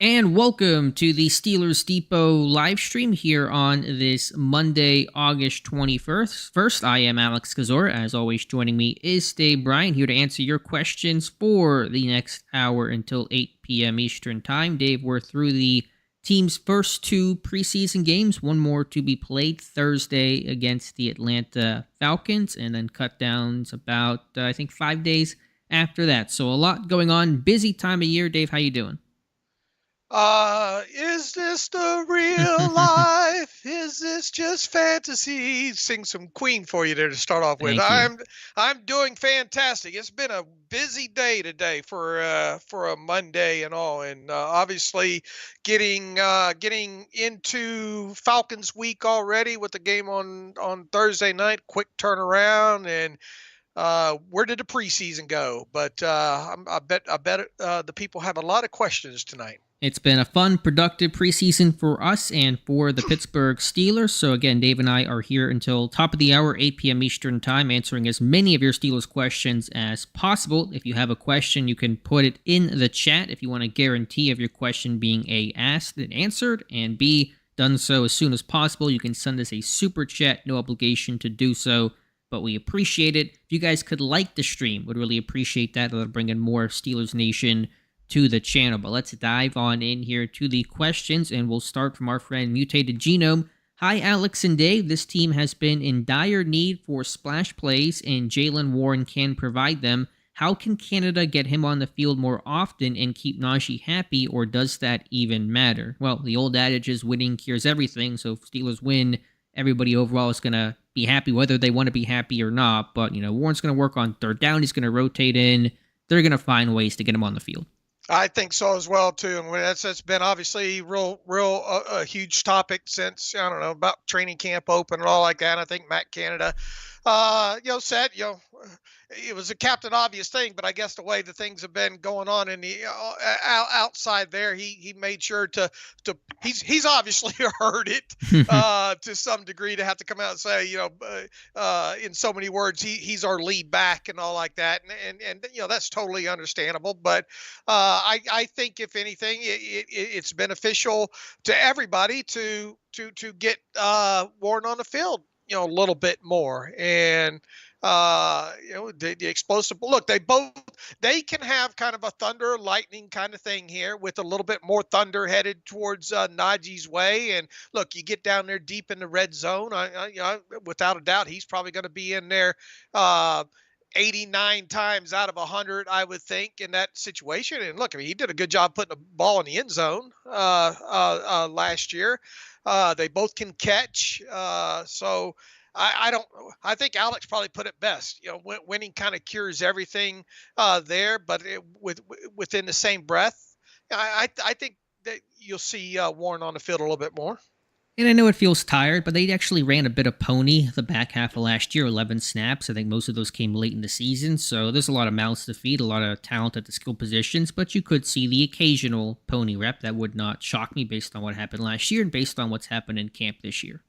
And welcome to the Steelers Depot live stream here on this Monday, August 21st. First, I am Alex Kozora. As always, joining me is Bryan here to answer your questions for the next hour until 8 p.m. Eastern Time. Dave, we're through the team's first two preseason games. One more to be played Thursday against the Atlanta Falcons, and then cut downs about, 5 days after that. So a lot going on. Busy time of year. Dave, how you doing? Is this the real life? Is this just fantasy? Sing some Queen for you there to start off with. I'm doing fantastic. It's been a busy day today for a Monday and all, and obviously getting into Falcons week already with the game on Thursday night. Quick turnaround, and where did the preseason go? But I bet the people have a lot of questions tonight. It's been a fun, productive preseason for us and for the Pittsburgh Steelers. So again, Dave and I are here until top of the hour, 8 p.m. Eastern Time, answering as many of your Steelers questions as possible. If you have a question, you can put it in the chat if you want a guarantee of your question being A, asked and answered, and B, done so as soon as possible. You can send us a super chat, no obligation to do so, but we appreciate it. If you guys could like the stream, would really appreciate that. That'll bring in more Steelers Nation to the channel. But let's dive on in here to the questions, and we'll start from our friend Mutated Genome. Hi, Alex and Dave. This team has been in dire need for splash plays, and Jaylen Warren can provide them. How can Canada get him on the field more often and keep Najee happy, or does that even matter? Well, the old adage is winning cures everything, so if Steelers win, everybody overall is going to be happy, whether they want to be happy or not. But, Warren's going to work on third down. He's going to rotate in. They're going to find ways to get him on the field. I think so as well too, and that's been obviously a huge topic since about training camp open and all like that. I think Matt Canada, said it was a Captain Obvious thing, but I guess the way the things have been going on in the outside there, he made sure to he's obviously heard it to some degree to have to come out and say in so many words he's our lead back and all like that, and that's totally understandable. But I think if anything it's beneficial to everybody to get Warren on the field a little bit more. And the explosive look, they can have kind of a thunder lightning kind of thing here with a little bit more thunder headed towards Najee's way. And look, you get down there deep in the red zone, without a doubt he's probably going to be in there 89 times out of 100, I would think, in that situation. And look, he did a good job putting the ball in the end zone last year. They both can catch, so I think Alex probably put it best. Winning kind of cures everything there, but within the same breath, I think that you'll see Warren on the field a little bit more. And I know it feels tired, but they actually ran a bit of pony the back half of last year, 11 snaps. I think most of those came late in the season, so there's a lot of mouths to feed, a lot of talent at the skill positions, but you could see the occasional pony rep. That would not shock me based on what happened last year and based on what's happened in camp this year.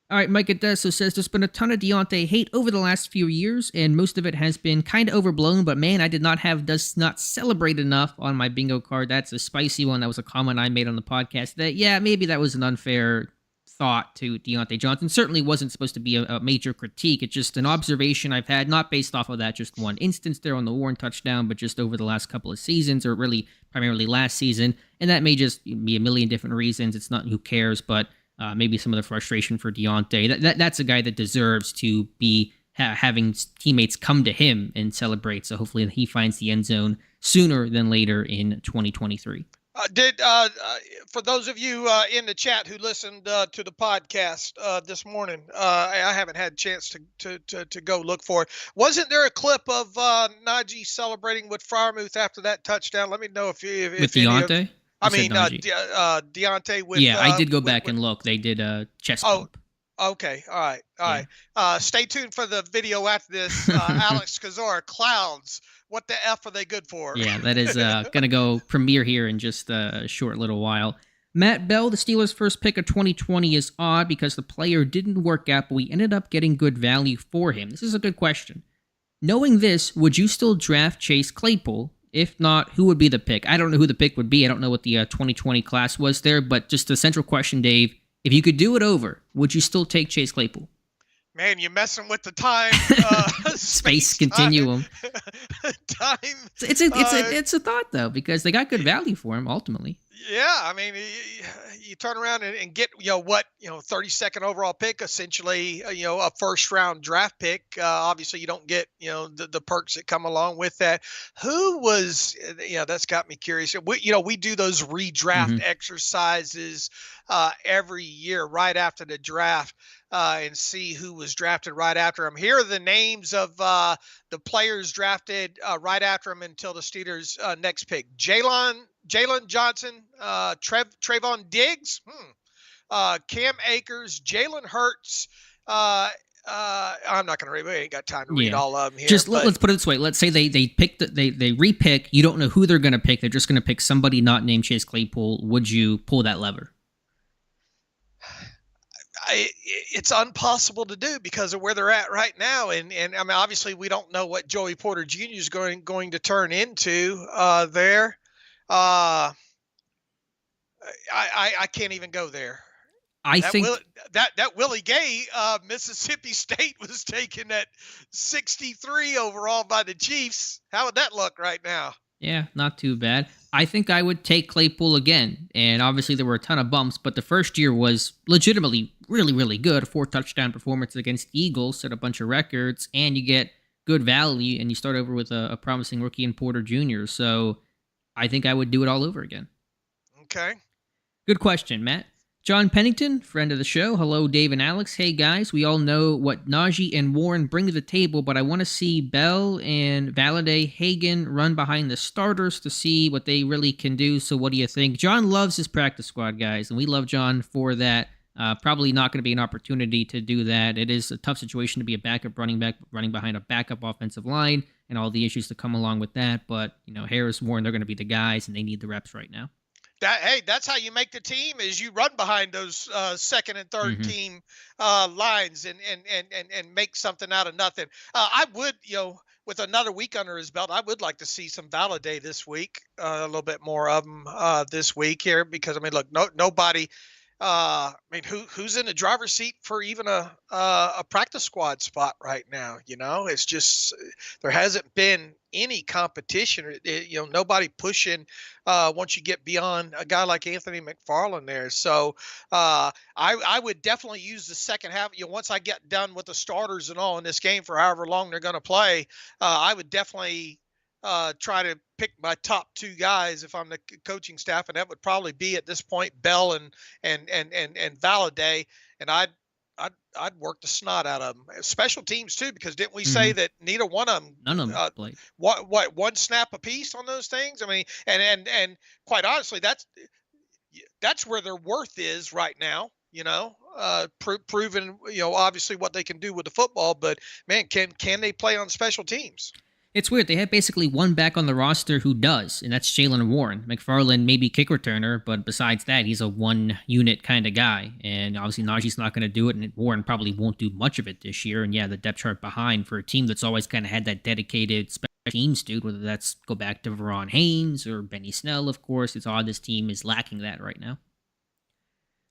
All right, Mike Adesso says, there's been a ton of Deontay hate over the last few years, and most of it has been kind of overblown, but man, I does not celebrate enough on my bingo card. That's a spicy one. That was a comment I made on the podcast that, yeah, maybe that was an unfair thought to Deontay Johnson. Certainly wasn't supposed to be a major critique. It's just an observation I've had, not based off of that, just one instance there on the Warren touchdown, but just over the last couple of seasons, or really primarily last season, and that may just be a million different reasons. It's not who cares, but maybe some of the frustration for Deontay. That's a guy that deserves to be having teammates come to him and celebrate. So hopefully he finds the end zone sooner than later in 2023. For those of you in the chat who listened to the podcast this morning, I haven't had a chance to go look for it. Wasn't there a clip of Najee celebrating with Freiermuth after that touchdown? Let me know if with Deontay. Deontay with... Yeah, I did go back and look. They did a chest bump. Okay. All right. Stay tuned for the video after this. Alex Kozora, clouds. What the F are they good for? Yeah, that is going to go premiere here in just a short little while. Matt Bell, the Steelers' first pick of 2020 is odd because the player didn't work out, but we ended up getting good value for him. This is a good question. Knowing this, would you still draft Chase Claypool? If not, who would be the pick? I don't know who the pick would be. I don't know what the 2020 class was there, but just the central question, Dave, if you could do it over, would you still take Chase Claypool? Man, you're messing with the time space continuum. Time. It's a thought though, because they got good value for him ultimately. Yeah, I mean, you turn around and get 32nd overall pick, essentially, a first round draft pick. Obviously, you don't get the perks that come along with that. Who was that's got me curious. We do those redraft exercises every year right after the draft. And see who was drafted right after him. Here are the names of the players drafted right after him until the Steelers' next pick. Jalen Johnson, Trayvon Diggs, Cam Akers, Jalen Hurts. I'm not going to read. We ain't got time to read all of them here. Let's put it this way. Let's say they pick they repick. You don't know who they're going to pick. They're just going to pick somebody not named Chase Claypool. Would you pull that lever? It's impossible to do because of where they're at right now, and I mean, obviously, we don't know what Joey Porter Jr. is going to turn into there. I can't even go there. I think that Willie Gay, Mississippi State, was taken at 63 overall by the Chiefs. How would that look right now? Yeah, not too bad. I think I would take Claypool again. And obviously there were a ton of bumps, but the first year was legitimately really, really good. A 4-touchdown performance against the Eagles, set a bunch of records, and you get good value, and you start over with a promising rookie in Porter Jr. So I think I would do it all over again. Okay. Good question, Matt. John Pennington, friend of the show. Hello, Dave and Alex. Hey, guys. We all know what Najee and Warren bring to the table, but I want to see Bell and Valladay Hagan run behind the starters to see what they really can do. So what do you think? John loves his practice squad, guys, and we love John for that. Probably not going to be an opportunity to do that. It is a tough situation to be a backup running back, running behind a backup offensive line, and all the issues that come along with that. But, Harris, Warren, they're going to be the guys, and they need the reps right now. That's how you make the team, is you run behind those second and third team lines and make something out of nothing. I would, with another week under his belt, I would like to see some Valladay this week, a little bit more of them this week here, because I mean, look, nobody. Who's in the driver's seat for even a practice squad spot right now? It's just there hasn't been any competition. Nobody pushing once you get beyond a guy like Anthony McFarland there. So I would definitely use the second half. Once I get done with the starters and all in this game for however long they're going to play, I would definitely try to pick my top two guys if I'm the coaching staff, and that would probably be at this point Bell and Valladay, and I'd work the snot out of them. Special teams too, because didn't we say that neither one of them, none of them played. What one snap apiece on those things? I mean, and quite honestly, that's where their worth is right now. Proven, obviously what they can do with the football, but man, can they play on special teams? It's weird. They have basically one back on the roster who does, and that's Jalen Warren. McFarland may be kick returner, but besides that, he's a one-unit kind of guy. And obviously, Najee's not going to do it, and Warren probably won't do much of it this year. And yeah, the depth chart behind for a team that's always kind of had that dedicated special teams dude, whether that's go back to Veron Haynes or Benny Snell, of course. It's odd this team is lacking that right now.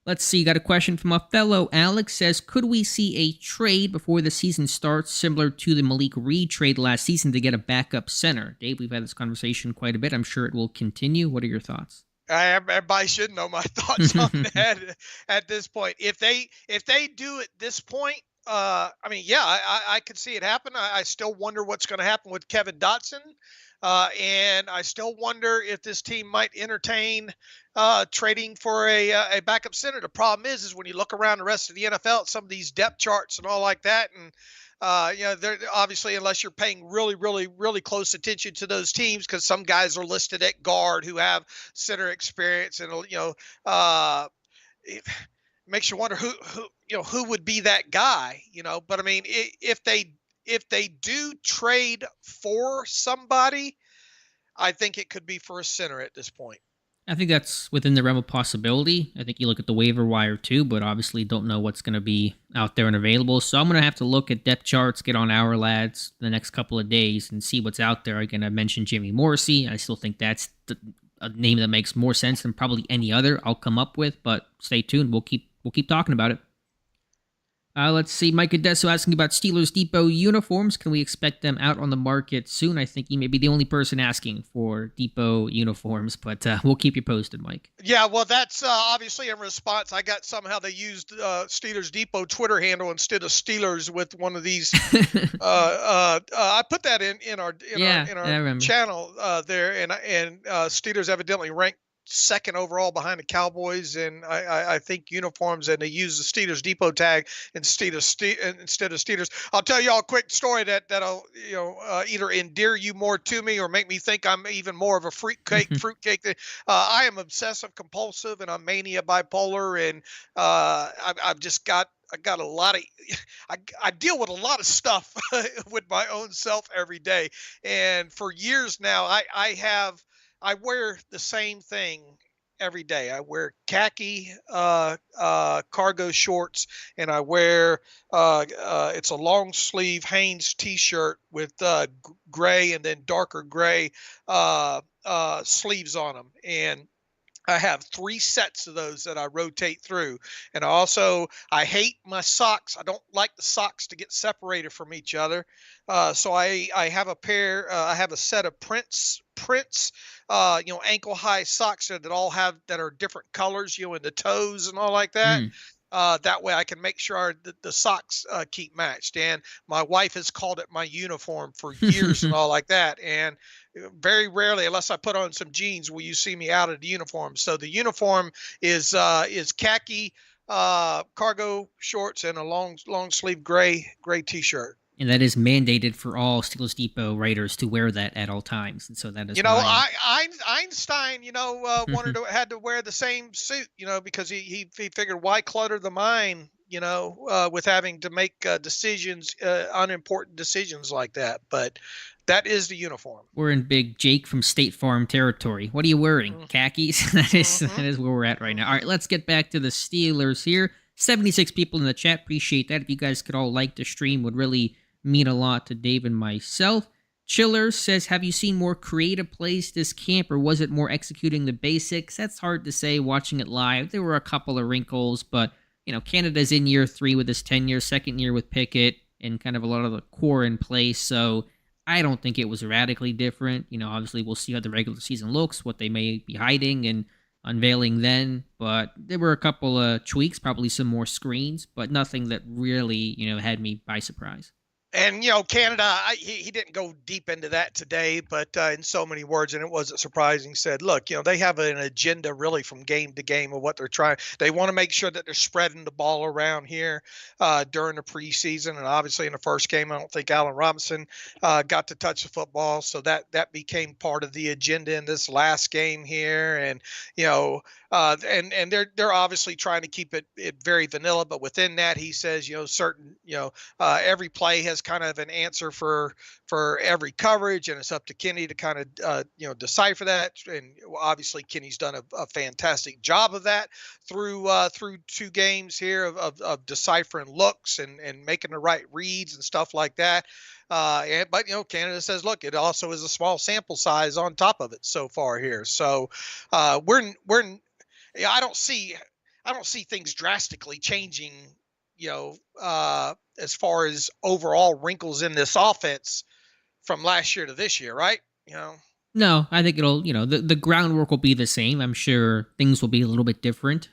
Let's see, got a question from a fellow. Alex says, could we see a trade before the season starts, similar to the Malik Reed trade last season to get a backup center? Dave, we've had this conversation quite a bit. I'm sure it will continue. What are your thoughts? Everybody should know my thoughts on that at this point. If they do at this point, I could see it happen. I still wonder what's going to happen with Kevin Dotson. And I still wonder if this team might entertain trading for a backup center. The problem is when you look around the rest of the NFL at some of these depth charts and all like that, and they're obviously, unless you're paying really, really, really close attention to those teams, because some guys are listed at guard who have center experience, and it makes you wonder who would be that guy. But I mean, if they do trade for somebody, I think it could be for a center at this point. I think that's within the realm of possibility. I think you look at the waiver wire too, but obviously don't know what's going to be out there and available. So I'm going to have to look at depth charts, get on our lads the next couple of days and see what's out there. Again, I mentioned Jimmy Morrissey. I still think that's a name that makes more sense than probably any other I'll come up with, but stay tuned. We'll keep talking about it. Let's see. Mike Adesso asking about Steelers Depot uniforms. Can we expect them out on the market soon? I think he may be the only person asking for Depot uniforms, but we'll keep you posted, Mike. Yeah, well, that's obviously in response. I got somehow they used Steelers Depot Twitter handle instead of Steelers with one of these. I put that in our channel there, and Steelers evidently ranked second overall behind the Cowboys, and I think uniforms, and they use the Steelers Depot tag instead of Steelers. I'll tell y'all a quick story that'll either endear you more to me or make me think I'm even more of a fruitcake. I am obsessive compulsive and I'm mania bipolar, and I've just got. I got a lot of, I deal with a lot of stuff with my own self every day, and for years now, I wear the same thing every day. I wear khaki cargo shorts, and I wear it's a long sleeve Hanes t-shirt with gray and then darker gray sleeves on them, and I have 3 sets of those that I rotate through. And I hate my socks. I don't like the socks to get separated from each other. So I have I have a set of Prince, ankle high socks that are different colors, in the toes and all like that. That way I can make sure the socks keep matched. And my wife has called it my uniform for years and all like that. And very rarely, unless I put on some jeans, will you see me out of the uniform. So the uniform is khaki cargo shorts and a long sleeve gray t-shirt. And that is mandated for all Steelers Depot writers to wear that at all times. And so that is Einstein, had to wear the same suit, because he figured why clutter the mind, with having to make decisions, unimportant decisions like that. But that is the uniform. We're in big Jake from State Farm territory. What are you wearing? Khakis? That is where we're at right now. All right, let's get back to the Steelers here. 76 people in the chat. Appreciate that. If you guys could all like the stream, would really mean a lot to Dave and myself. Chiller says, have you seen more creative plays this camp, or was it more executing the basics? That's hard to say watching it live. There were a couple of wrinkles, but Canada's in year 3 with his tenure, second year with Pickett, and kind of a lot of the core in place. So I don't think it was radically different. Obviously we'll see how the regular season looks, what they may be hiding and unveiling then. But there were a couple of tweaks, probably some more screens, but nothing that really, had me by surprise. And, Canada, he didn't go deep into that today, but in so many words, and it wasn't surprising, he said, look, they have an agenda really from game to game of what they're trying. They want to make sure that they're spreading the ball around here during the preseason. And obviously in the first game, I don't think Allen Robinson got to touch the football. So that became part of the agenda in this last game here. And, and they're obviously trying to keep it very vanilla, but within that, he says, every play has kind of an answer for every coverage, and it's up to Kenny to kind of decipher that. And obviously Kenny's done a fantastic job of that through 2 games here of deciphering looks and making the right reads and stuff like that. But Canada says, look, it also is a small sample size on top of it so far here. So I don't see things drastically changing, as far as overall wrinkles in this offense from last year to this year, right? No, I think it'll, the groundwork will be the same. I'm sure things will be a little bit different,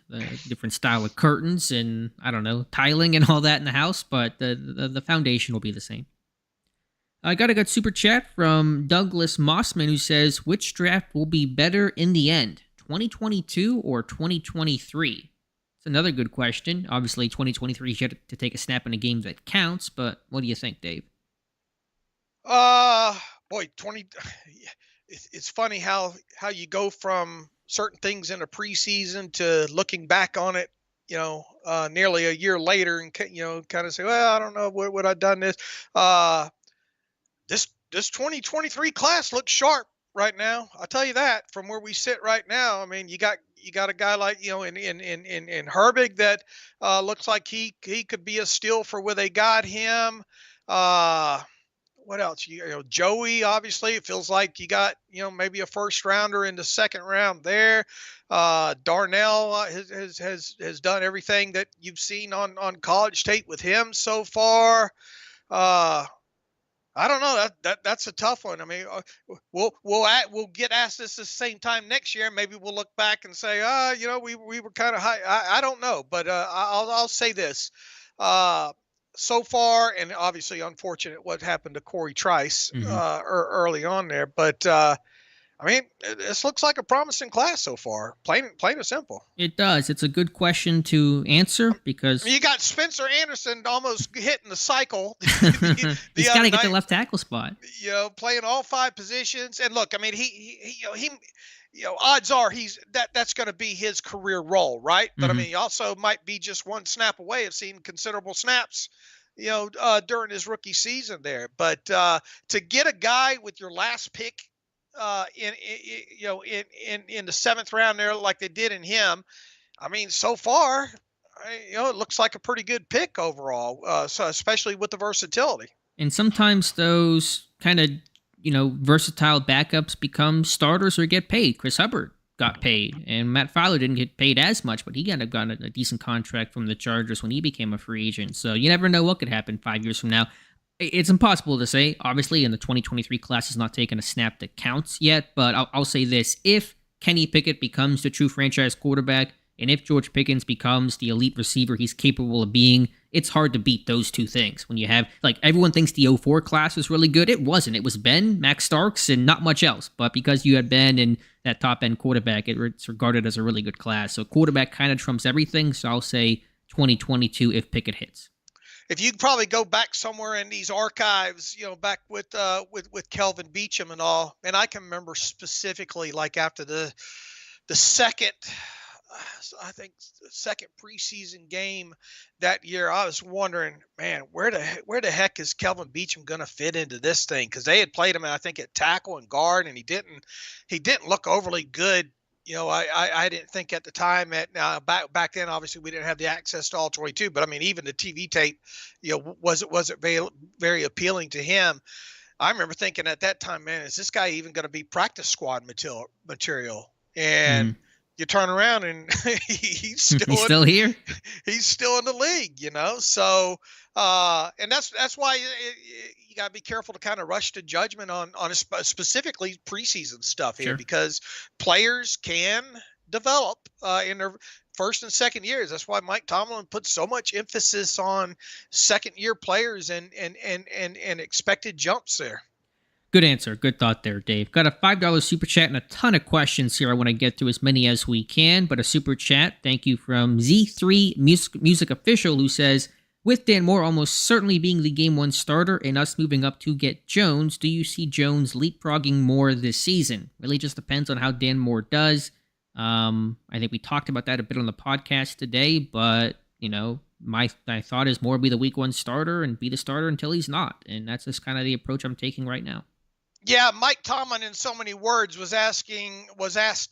different style of curtains and, I don't know, tiling and all that in the house, but the foundation will be the same. I got a good super chat from Douglas Mossman, who says, which draft will be better in the end, 2022 or 2023? It's another good question. Obviously, 2023 is yet to take a snap in a game that counts, but what do you think, Dave? It's funny how you go from certain things in a preseason to looking back on it, nearly a year later and, kind of say, well, I don't know, would I done this? This 2023 class looks sharp. right now. I'll tell you that from where we sit right now. I mean, you got a guy like, in Herbig that looks like he could be a steal for where they got him. Uh, what else? Joey, obviously, it feels like you got, maybe a first rounder in the second round there. Darnell has done everything that you've seen on college tape with him so far. I don't know. That's a tough one. I mean, we'll get asked this the same time next year. Maybe we'll look back and say, we were kind of high. I don't know, but I'll say this. So far, and obviously unfortunate what happened to Corey Trice early on there, but I mean, this looks like a promising class so far. Plain and simple. It does. It's a good question to answer because you got Spencer Anderson almost hitting the cycle. He's got to get the left tackle spot. Playing all 5 positions. And look, I mean, he odds are that's going to be his career role, right? But I mean, he also might be just one snap away of seeing considerable snaps, during his rookie season there. But to get a guy with your last pick, in the 7th round there, like they did in him, I mean, so far, it looks like a pretty good pick overall. So especially with the versatility. And sometimes those kind of versatile backups become starters or get paid. Chris Hubbard got paid, and Matt Fowler didn't get paid as much, but he got a decent contract from the Chargers when he became a free agent. So you never know what could happen 5 years from now. It's impossible to say, obviously, and the 2023 class has not taken a snap that counts yet, but I'll say this. If Kenny Pickett becomes the true franchise quarterback, and if George Pickens becomes the elite receiver he's capable of being, it's hard to beat those two things. When you have, everyone thinks the 04 class was really good. It wasn't. It was Ben, Max Starks, and not much else. But because you had Ben and that top-end quarterback, it's regarded as a really good class. So quarterback kind of trumps everything, so I'll say 2022 if Pickett hits. If you probably go back somewhere in these archives, back with Kelvin Beachum and all, and I can remember specifically after the second, I think the second preseason game that year, I was wondering, man, where the heck is Kelvin Beachum going to fit into this thing? Because they had played him, I think, at tackle and guard, and he didn't look overly good. I didn't think at the time back then, obviously we didn't have the access to all 22, but I mean, even the TV tape, wasn't very, very appealing to him. I remember thinking at that time, man, is this guy even going to be practice squad material? And you turn around and he's still here. He's still in the league, So, and that's why you got to be careful to kind of rush to judgment on specifically preseason stuff here, because players can develop in their first and second years. That's why Mike Tomlin puts so much emphasis on second year players and expected jumps there. Good answer. Good thought there, Dave. Got a $5 super chat and a ton of questions here. I want to get through as many as we can, but a super chat. Thank you from Z3 Music Official, who says, with Dan Moore almost certainly being the game 1 starter and us moving up to get Jones, do you see Jones leapfrogging Moore this season? Really just depends on how Dan Moore does. I think we talked about that a bit on the podcast today, but, my thought is Moore be the week 1 starter and be the starter until he's not. And that's just kind of the approach I'm taking right now. Yeah, Mike Tomlin, in so many words, was asked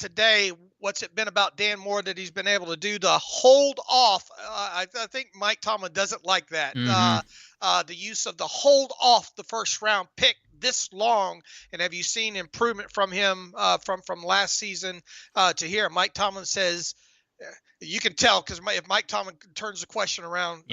today, what's it been about Dan Moore that he's been able to do to hold off? I think Mike Tomlin doesn't like that. The use of the hold off the first round pick this long. And have you seen improvement from him from last season to here? Mike Tomlin says, you can tell, because if Mike Tomlin turns the question around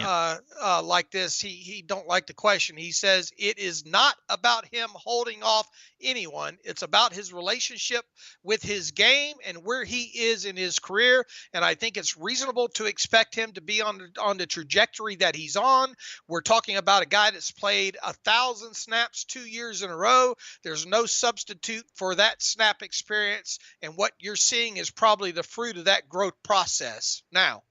like this, he don't like the question. He says it is not about him holding off anyone. It's about his relationship with his game and where he is in his career. And I think it's reasonable to expect him to be on the trajectory that he's on. We're talking about a guy that's played 1,000 snaps 2 years in a row. There's no substitute for that snap experience. And what you're seeing is probably the fruit of that growth process. Now,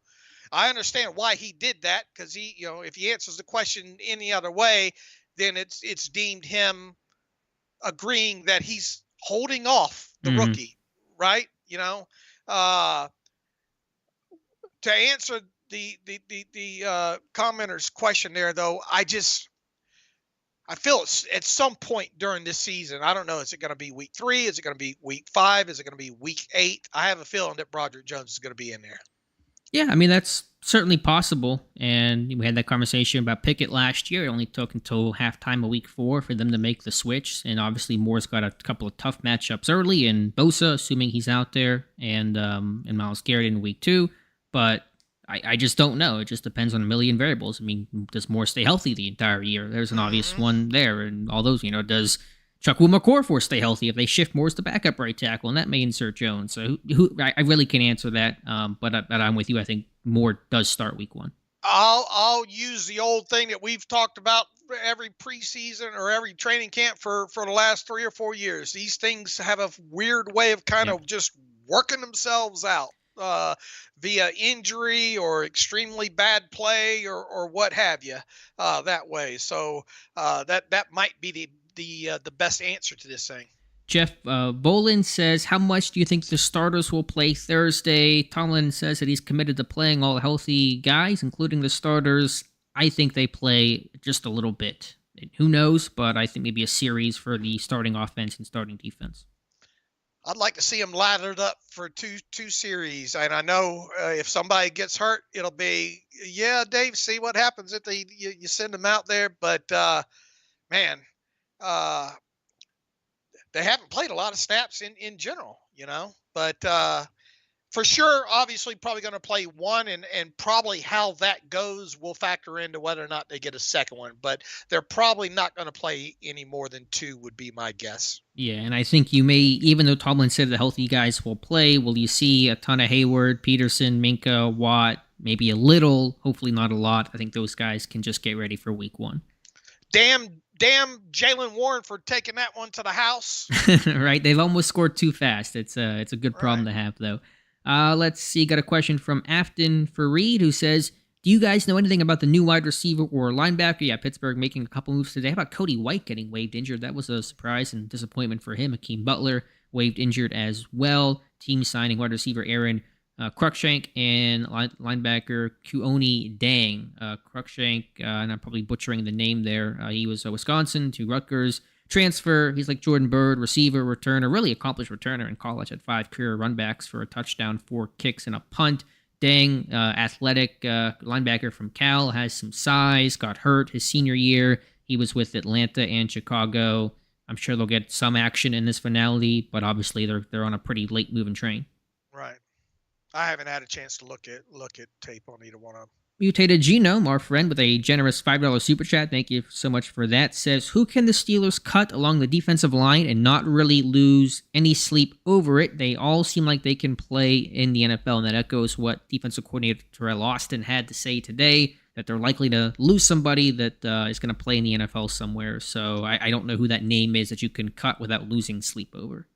I understand why he did that, because he, if he answers the question any other way, then it's deemed him agreeing that he's holding off the rookie, right? To answer the commenter's question there, though, I I feel it's at some point during this season. I don't know. Is it going to be week 3? Is it going to be week 5? Is it going to be week 8? I have a feeling that Broderick Jones is going to be in there. Yeah, I mean, that's certainly possible. And we had that conversation about Pickett last year. It only took until halftime of week 4 for them to make the switch. And obviously, Moore's got a couple of tough matchups early, and Bosa, assuming he's out there, and Myles Garrett in week 2. But I just don't know. It just depends on a million variables. I mean, does Moore stay healthy the entire year? There's an obvious one there. And all those, does Chukwuma McCorforth stay healthy if they shift Moore's the backup right tackle, and that may insert Jones. So I really can't answer that, but I'm with you. I think Moore does start week 1. I'll use the old thing that we've talked about every preseason or every training camp for the last 3 or 4 years. These things have a weird way of kind of just working themselves out via injury or extremely bad play or what have you that way. So that might be the best answer to this thing. Jeff Bolin says, how much do you think the starters will play Thursday? Tomlin says that he's committed to playing all healthy guys, including the starters. I think they play just a little bit. Who knows, but I think maybe a series for the starting offense and starting defense. I'd like to see them laddered up for two series. And I know if somebody gets hurt, it'll be, Dave, see what happens if you send them out there. But, man, they haven't played a lot of snaps in general, but for sure, obviously probably going to play one, and probably how that goes will factor into whether or not they get a second one, but they're probably not going to play any more than 2 would be my guess. Yeah, and I think you may, even though Tomlin said the healthy guys will play, will you see a ton of Hayward, Peterson, Minka, Watt, maybe a little, hopefully not a lot. I think those guys can just get ready for week 1. Damn Jaylen Warren for taking that one to the house. Right, they've almost scored too fast. It's a good problem to have, though. Let's see, got a question from Afton Fareed, who says, do you guys know anything about the new wide receiver or linebacker? Yeah, Pittsburgh making a couple moves today. How about Cody White getting waived injured? That was a surprise and disappointment for him. Hakeem Butler waived injured as well. Team signing wide receiver Aaron Cruikshank and linebacker Kuoni Dang. Cruikshank, and I'm probably butchering the name there. He was Wisconsin to Rutgers transfer. He's like Jordan Bird, receiver, returner, really accomplished returner in college. Had 5 career runbacks for a touchdown, 4 kicks, and a punt. Dang, athletic linebacker from Cal, has some size, got hurt his senior year. He was with Atlanta and Chicago. I'm sure they'll get some action in this finale, but obviously they're on a pretty late moving train. Right. I haven't had a chance to look at tape on either one of them. Mutated Genome, our friend with a generous $5 super chat, thank you so much for that, says, who can the Steelers cut along the defensive line and not really lose any sleep over it? They all seem like they can play in the NFL, and that echoes what defensive coordinator Terrell Austin had to say today, that they're likely to lose somebody that is going to play in the NFL somewhere. So I don't know who that name is that you can cut without losing sleep over.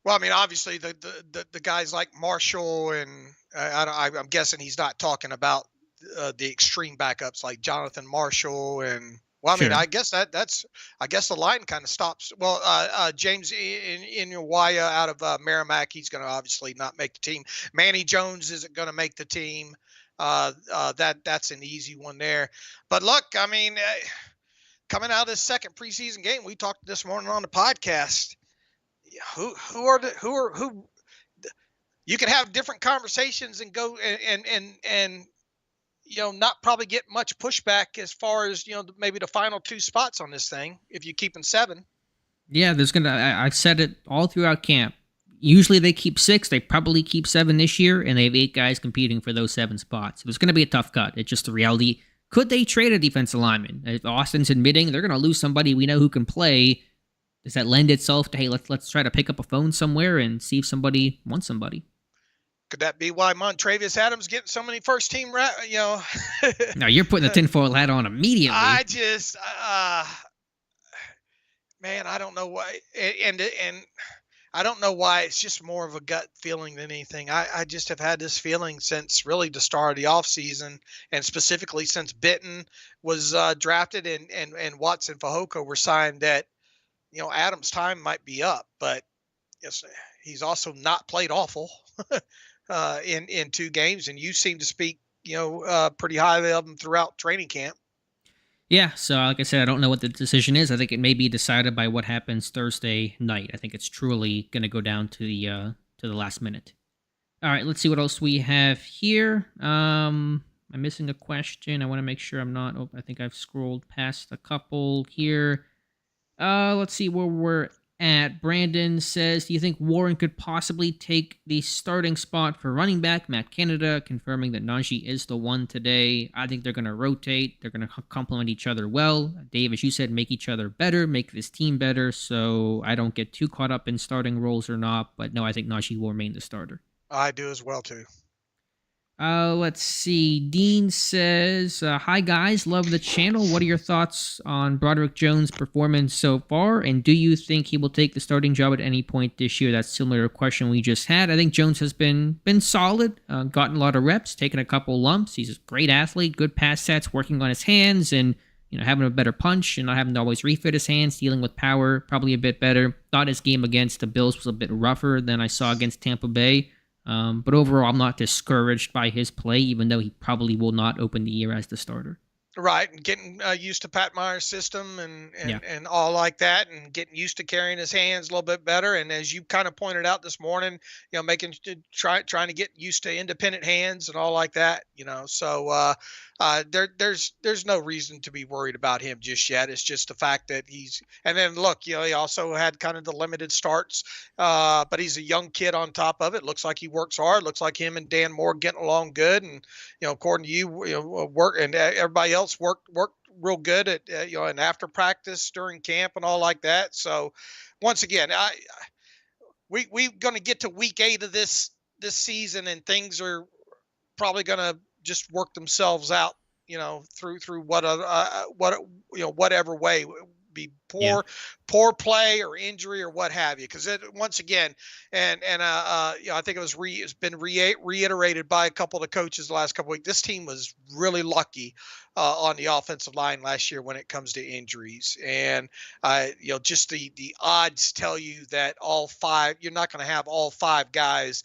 Well, I mean, obviously the guys like Marshall, and I'm guessing he's not talking about the extreme backups like Jonathan Marshall, and well, I mean, I guess the line kind of stops. Well, James Inuwaya out of Merrimack, he's going to obviously not make the team. Manny Jones isn't going to make the team. That's an easy one there. But look, I mean, coming out of this second preseason game, we talked this morning on the podcast. Who you can have different conversations and go and not probably get much pushback as far as maybe the final 2 spots on this thing if you keep in 7. Yeah, I've said it all throughout camp. Usually they keep 6. They probably keep 7 this year, and they have 8 guys competing for those 7 spots. So there's going to be a tough cut. It's just the reality. Could they trade a defensive lineman? If Austin's admitting they're going to lose somebody we know who can play, does that lend itself to, hey, let's try to pick up a phone somewhere and see if somebody wants somebody? Could that be why Montravius Adams getting so many first team? No, you're putting the tinfoil hat on immediately. I just, man, I don't know why, and I don't know why. It's just more of a gut feeling than anything. I just have had this feeling since really the start of the offseason, and specifically since Bitton was drafted and Watson Fehoko were signed, that Adams' time might be up, but yes, he's also not played awful in 2 games, and you seem to speak, pretty highly of him throughout training camp. Yeah, so like I said, I don't know what the decision is. I think it may be decided by what happens Thursday night. I think it's truly going to go down to the last minute. All right, let's see what else we have here. I'm missing a question. I want to make sure I'm not. Oh, I think I've scrolled past a couple here. Let's see where we're at. Brandon says, do you think Warren could possibly take the starting spot for running back? Matt Canada confirming that Najee is the one today. I think they're going to rotate. They're going to complement each other well. Dave, as you said, make each other better, make this team better. So I don't get too caught up in starting roles or not. But no, I think Najee will remain the starter. I do as well, too. Let's see. Dean says, hi guys, love the channel. What are your thoughts on Broderick Jones' performance so far? And do you think he will take the starting job at any point this year? That's similar to a question we just had. I think Jones has been solid, gotten a lot of reps, taken a couple lumps. He's a great athlete, good pass sets, working on his hands, and having a better punch and not having to always refit his hands, dealing with power, probably a bit better. Thought his game against the Bills was a bit rougher than I saw against Tampa Bay. But overall, I'm not discouraged by his play, even though he probably will not open the year as the starter. Right, and getting used to Pat Meyer's system and all like that, and getting used to carrying his hands a little bit better. And as you kind of pointed out this morning, trying to get used to independent hands and all like that. So there's no reason to be worried about him just yet. It's just the fact that and then look, he also had kind of the limited starts, but he's a young kid on top of it. Looks like he works hard. Looks like him and Dan Moore getting along good, and according to you, work and everybody else worked real good at and after practice during camp and all like that. So once again, we're going to get to week 8 of this season, and things are probably going to just work themselves out, through whatever way, be poor play or injury or what have you. Because once again, I think it's been reiterated by a couple of the coaches the last couple of weeks. This team was really lucky on the offensive line last year when it comes to injuries, and just the odds tell you that you're not going to have all 5 guys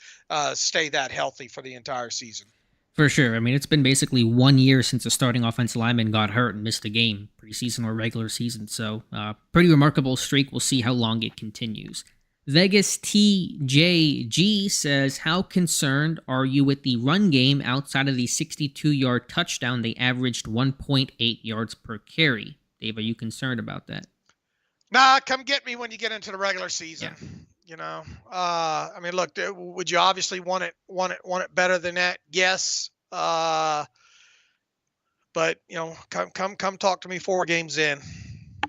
stay that healthy for the entire season. For sure. I mean, it's been basically 1 year since a starting offensive lineman got hurt and missed a game, preseason or regular season. So, pretty remarkable streak. We'll see how long it continues. Vegas TJG says, how concerned are you with the run game outside of the 62-yard touchdown? They averaged 1.8 yards per carry. Dave, are you concerned about that? Nah, come get me when you get into the regular season. Yeah. I mean, look, would you obviously want it better than that? Yes. But come talk to me 4 games in.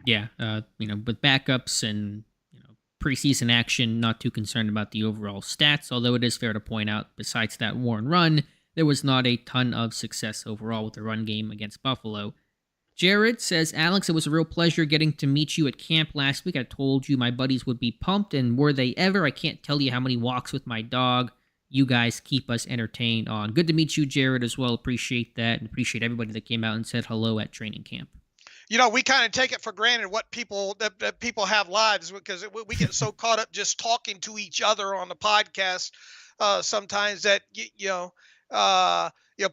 Yeah. With backups and preseason action, not too concerned about the overall stats. Although it is fair to point out, besides that Warren run, there was not a ton of success overall with the run game against Buffalo. Jared says, Alex, it was a real pleasure getting to meet you at camp last week. I told you my buddies would be pumped, and were they ever? I can't tell you how many walks with my dog you guys keep us entertained on. Good to meet you, Jared, as well. Appreciate that, and appreciate everybody that came out and said hello at training camp. We kind of take it for granted what that people have lives, because we get so caught up just talking to each other on the podcast sometimes that,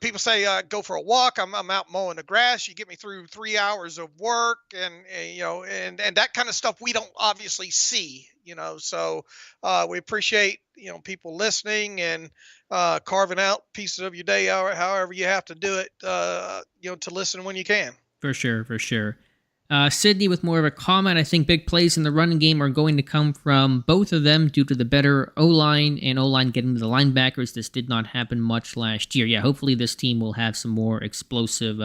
people say, go for a walk. I'm out mowing the grass. You get me through 3 hours of work and that kind of stuff we don't obviously see, so we appreciate, people listening and carving out pieces of your day, however you have to do it, to listen when you can. For sure. Sydney with more of a comment. I think big plays in the running game are going to come from both of them due to the better O-line and O-line getting to the linebackers. This did not happen much last year. Yeah, hopefully this team will have some more explosive,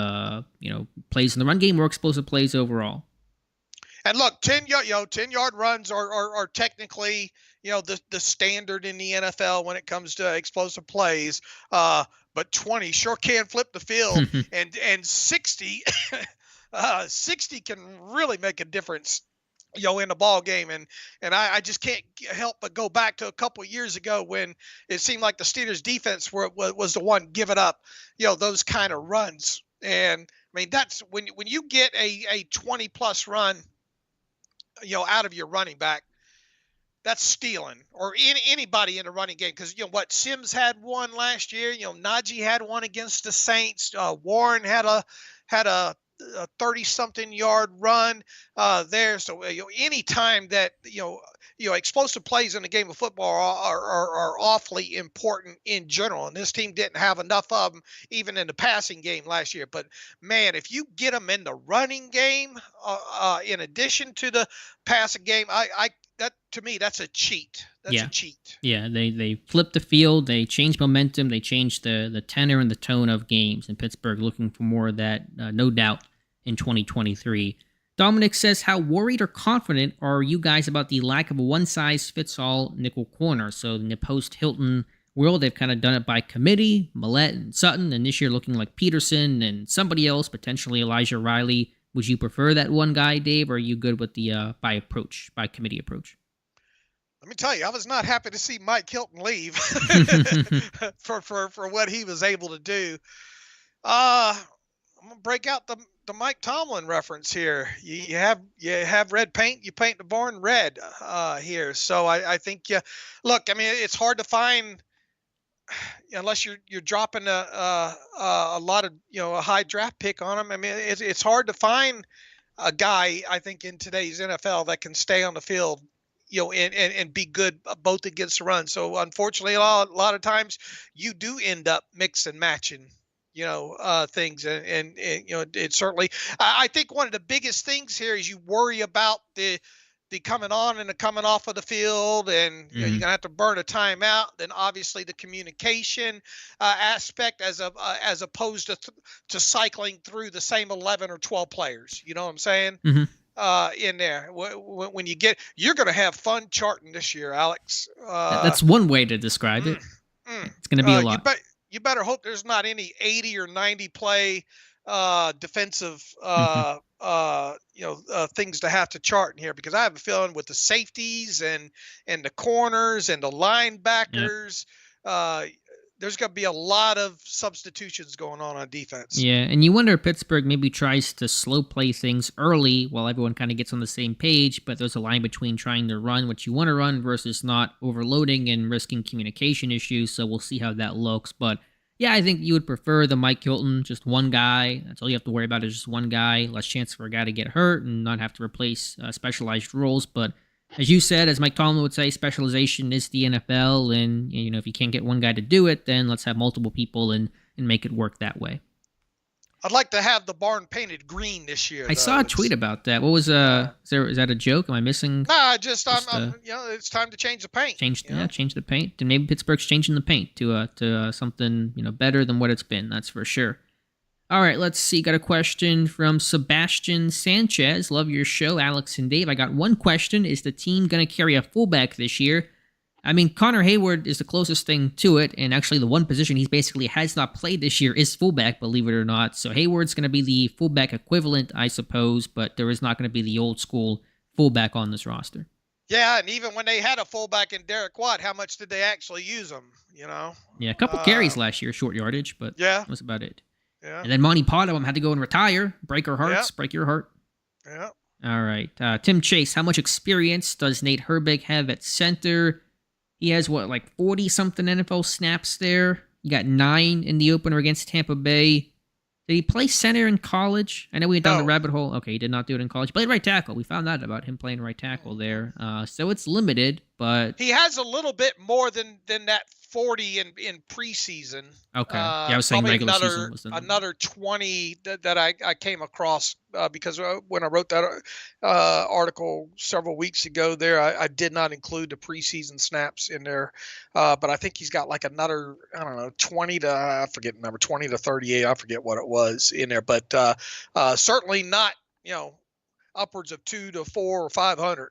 plays in the run game, more explosive plays overall. And look, 10-yard runs are technically, the standard in the NFL when it comes to explosive plays. But 20 sure can flip the field, and 60 can really make a difference, in the ball game. And I just can't help but go back to a couple of years ago when it seemed like the Steelers defense was the one giving up, those kind of runs. And I mean, that's when you get a 20+ run, out of your running back, that's stealing, or anybody in the running game. Because Sims had one last year. Najee had one against the Saints. Warren had a 30-something yard run there. So any time that explosive plays in the game of football are awfully important in general. And this team didn't have enough of them even in the passing game last year. But man, if you get them in the running game, in addition to the passing game, that to me, that's a cheat. That's a cheat. Yeah, they flipped the field, they changed momentum, they changed the tenor and the tone of games. And Pittsburgh looking for more of that, no doubt, in 2023. Dominic says, how worried or confident are you guys about the lack of a one-size-fits-all nickel corner? So in the post-Hilton world, they've kind of done it by committee, Millette and Sutton, and this year looking like Peterson and somebody else, potentially Elijah Riley. Would you prefer that one guy, Dave, or are you good with the by committee approach? Let me tell you, I was not happy to see Mike Hilton leave for what he was able to do. I'm gonna break out the Mike Tomlin reference here. You have red paint, you paint the barn red here. So I think look, I mean, it's hard to find unless you're dropping a lot of a high draft pick on him. I mean, it's hard to find a guy, I think, in today's NFL that can stay on the field, and be good both against the run. So unfortunately, a lot of times you do end up mix and matching, things. And it's certainly, I think one of the biggest things here is you worry about the coming on and the coming off of the field, and you're going to have to burn a timeout. Then obviously the communication aspect as opposed to cycling through the same 11 or 12 players. You know what I'm saying? In there, when you're going to have fun charting this year, Alex. That's one way to describe it. It's going to be a lot. You better hope there's not any 80 or 90 play defensive things to have to chart in here, because I have a feeling with the safeties and the corners and the linebackers, there's going to be a lot of substitutions going on defense. Yeah, and you wonder if Pittsburgh maybe tries to slow play things early while everyone kind of gets on the same page, but there's a line between trying to run what you want to run versus not overloading and risking communication issues, so we'll see how that looks. But yeah, I think you would prefer the Mike Hilton, just one guy. That's all you have to worry about is just one guy, less chance for a guy to get hurt and not have to replace specialized roles. But as you said, as Mike Tomlin would say, specialization is the NFL, and if you can't get one guy to do it, then let's have multiple people and make it work that way. I'd like to have the barn painted green this year. I saw a tweet about that. What was is that a joke? Am I missing? Nah, it's time to change the paint. Change the paint. And maybe Pittsburgh's changing the paint to something better than what it's been. That's for sure. All right, let's see. Got a question from Sebastian Sanchez. Love your show, Alex and Dave. I got one question. Is the team going to carry a fullback this year? I mean, Connor Hayward is the closest thing to it, and actually the one position he basically has not played this year is fullback, believe it or not. So Hayward's going to be the fullback equivalent, I suppose, but there is not going to be the old school fullback on this roster. Yeah, and even when they had a fullback in Derek Watt, how much did they actually use him, Yeah, a couple carries last year, short yardage, but that was about it. Yeah. And then Monty Potham had to go and retire. Break our hearts. Yep. Break your heart. Yeah. All right. Tim Chase, how much experience does Nate Herbig have at center? He has, 40-something NFL snaps there? You got 9 in the opener against Tampa Bay. Did he play center in college? I know we went down the rabbit hole. Okay, he did not do it in college. He played right tackle. We found out about him playing right tackle there. So it's limited, but... He has a little bit more than that 40 in preseason. Okay. Yeah, I was saying regular season was another 20 that I came across because when I wrote that article several weeks ago there, I did not include the preseason snaps in there. But I think he's got another, 20 to, I forget the number, 20 to 38. I forget what it was in there, but certainly not, upwards of 200 to 400 or 500,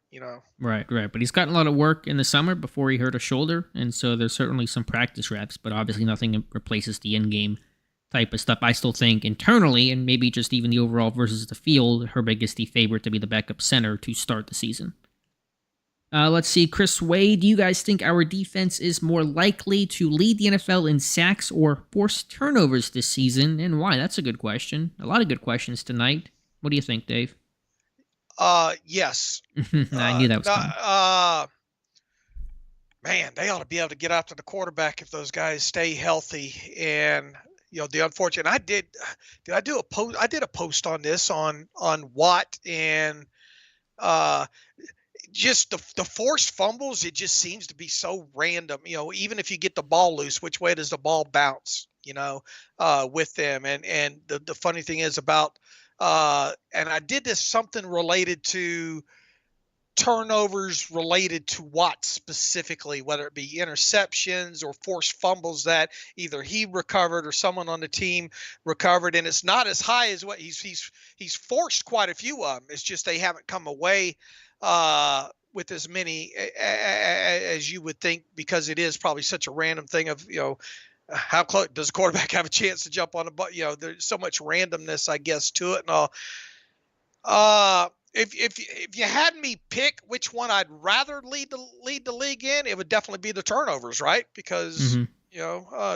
Right. But he's gotten a lot of work in the summer before he hurt a shoulder, and so there's certainly some practice reps, but obviously nothing replaces the in-game type of stuff. I still think internally, and maybe just even the overall versus the field, Herbig is the favorite to be the backup center to start the season. Let's see, Chris Wade, do you guys think our defense is more likely to lead the NFL in sacks or forced turnovers this season, and why? That's a good question. A lot of good questions tonight. What do you think, Dave? Yes. I knew that was coming. Man, they ought to be able to get after the quarterback if those guys stay healthy. And, the unfortunate. I do a post? I did a post on this on Watt and just the forced fumbles. It just seems to be so random. Even if you get the ball loose, which way does the ball bounce? With them. And the funny thing is about and I did this something related to turnovers related to Watt specifically, whether it be interceptions or forced fumbles that either he recovered or someone on the team recovered, and it's not as high as what he's forced quite a few of them. It's just they haven't come away with as many as you would think, because it is probably such a random thing of how close does a quarterback have a chance to jump on a butt? There's so much randomness, I guess, to it and all. If you had me pick which one I'd rather lead the league in, it would definitely be the turnovers, right? Because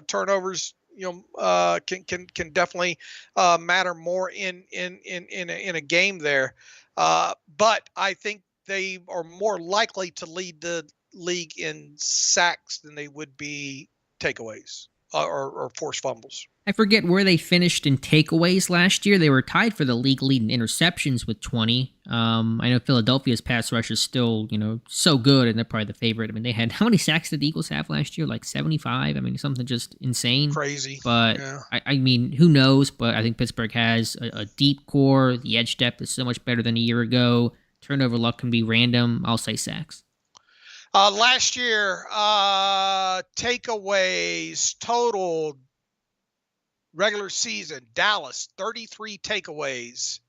turnovers can definitely matter more in a game there. But I think they are more likely to lead the league in sacks than they would be takeaways or forced fumbles. I forget where they finished in takeaways last year. They were tied for the league lead in interceptions with 20. I know Philadelphia's pass rush is still, so good, and they're probably the favorite. I mean, they had, how many sacks did the Eagles have last year? Like 75? I mean, something just insane. Crazy. But, yeah. I mean, who knows? But I think Pittsburgh has a deep core. The edge depth is so much better than a year ago. Turnover luck can be random. I'll say sacks. Last year, takeaways totaled regular season, Dallas, 33 takeaways.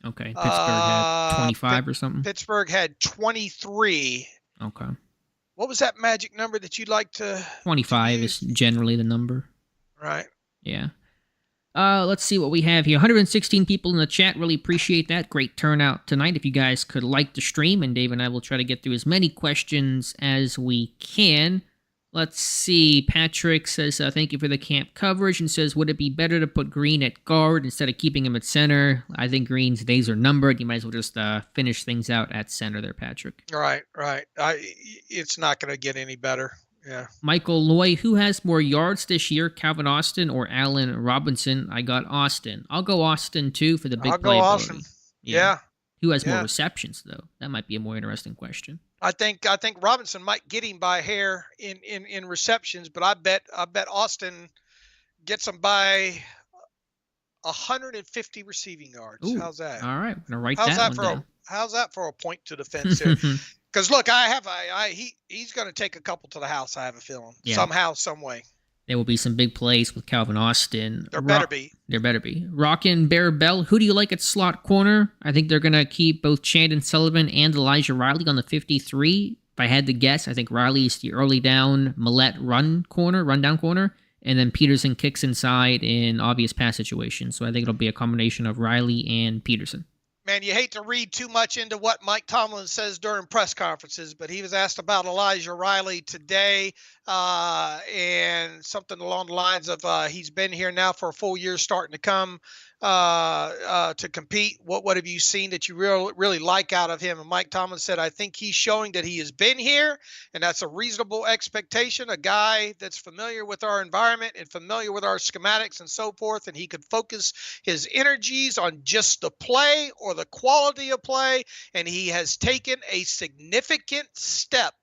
Okay. Pittsburgh had 25 or something? Pittsburgh had 23. Okay. What was that magic number that you'd like to 25 is generally the number. Right. Yeah. Let's see what we have here. 116 people in the chat. Really appreciate that. Great turnout tonight. If you guys could like the stream, and Dave and I will try to get through as many questions as we can. Let's see. Patrick says, thank you for the camp coverage, and says, would it be better to put Green at guard instead of keeping him at center? I think Green's days are numbered. You might as well just finish things out at center there, Patrick. Right. It's not going to get any better. Yeah. Michael Loy, who has more yards this year, Calvin Austin or Allen Robinson? I got Austin. I'll go Austin, too, for the big playability. Austin. Yeah. Who has more receptions, though? That might be a more interesting question. I think Robinson might get him by a hair in receptions, but I bet Austin gets him by 150 receiving yards. Ooh, how's that? All right, I'm gonna write that one down. How's that for a point to defense here? Because look, he's going to take a couple to the house. I have a feeling somehow, some way. There will be some big plays with Calvin Austin. There better be. Rockin' Bear Bell. Who do you like at slot corner? I think they're going to keep both Chandon Sullivan and Elijah Riley on the 53. If I had to guess, I think Riley is the early down Millette rundown corner, and then Peterson kicks inside in obvious pass situations. So I think it'll be a combination of Riley and Peterson. Man, you hate to read too much into what Mike Tomlin says during press conferences, but he was asked about Elijah Riley today, and something along the lines of he's been here now for a full year, starting to come to compete. What have you seen that you really like out of him? And Mike Tomlin said, I think he's showing that he has been here, and that's a reasonable expectation, a guy that's familiar with our environment and familiar with our schematics and so forth, and he could focus his energies on just the play or the quality of play, and he has taken a significant step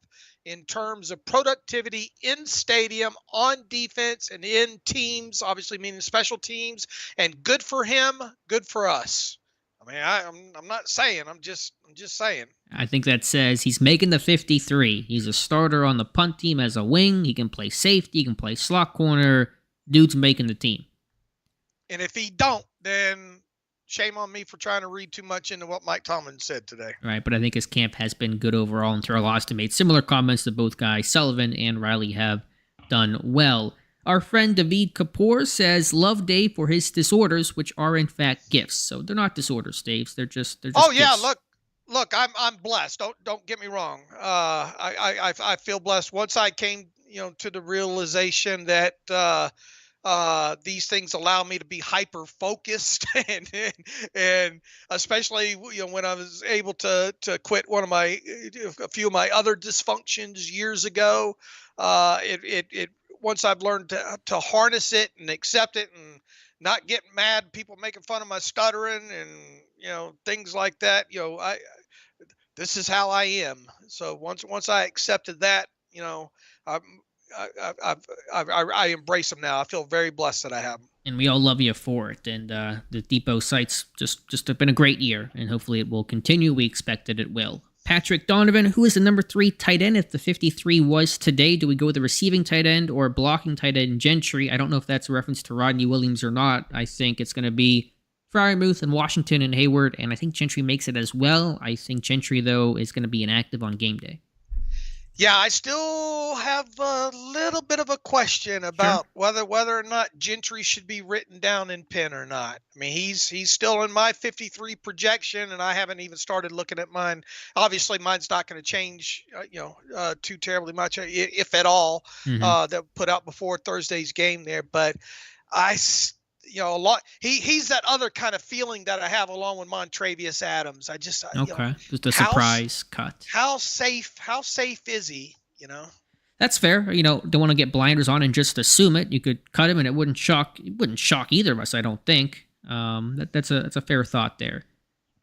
in terms of productivity in stadium, on defense, and in teams, obviously meaning special teams, and good for him, good for us. I mean, I'm not saying, I'm just saying. I think that says he's making the 53. He's a starter on the punt team as a wing. He can play safety, he can play slot corner. Dude's making the team. And if he don't, then shame on me for trying to read too much into what Mike Tomlin said today. Right, but I think his camp has been good overall, and Terrell Austin made similar comments that both guys, Sullivan and Riley, have done well. Our friend David Kapoor says, love Dave for his disorders, which are in fact gifts. So they're not disorders, Dave. They're just oh, yeah, gifts. Look, I'm blessed. Don't get me wrong. I feel blessed. Once I came, to the realization that these things allow me to be hyper focused and especially when I was able to quit a few of my other dysfunctions years ago, it once I've learned to harness it and accept it and not get mad, people making fun of my stuttering and things like that. This is how I am. So once I accepted that, I I embrace them now. I feel very blessed that I have them. And we all love you for it. And the Depot site's just have been a great year, and hopefully it will continue. We expected it will. Patrick Donovan, who is the number 3 tight end if the 53 was today? Do we go with the receiving tight end or blocking tight end Gentry? I don't know if that's a reference to Rodney Williams or not. I think it's going to be Freiermuth and Washington and Hayward, and I think Gentry makes it as well. I think Gentry, though, is going to be inactive on game day. Yeah, I still have a little bit of a question about whether or not Gentry should be written down in pen or not. I mean, he's still in my 53 projection, and I haven't even started looking at mine. Obviously, mine's not going to change, too terribly much, if at all. That put out before Thursday's game there, but a lot. He's that other kind of feeling that I have along with Montravius Adams. I just just a surprise cut. How safe is he? That's fair. Don't want to get blinders on and just assume it. You could cut him and it wouldn't shock either of us, I don't think. That's a fair thought there.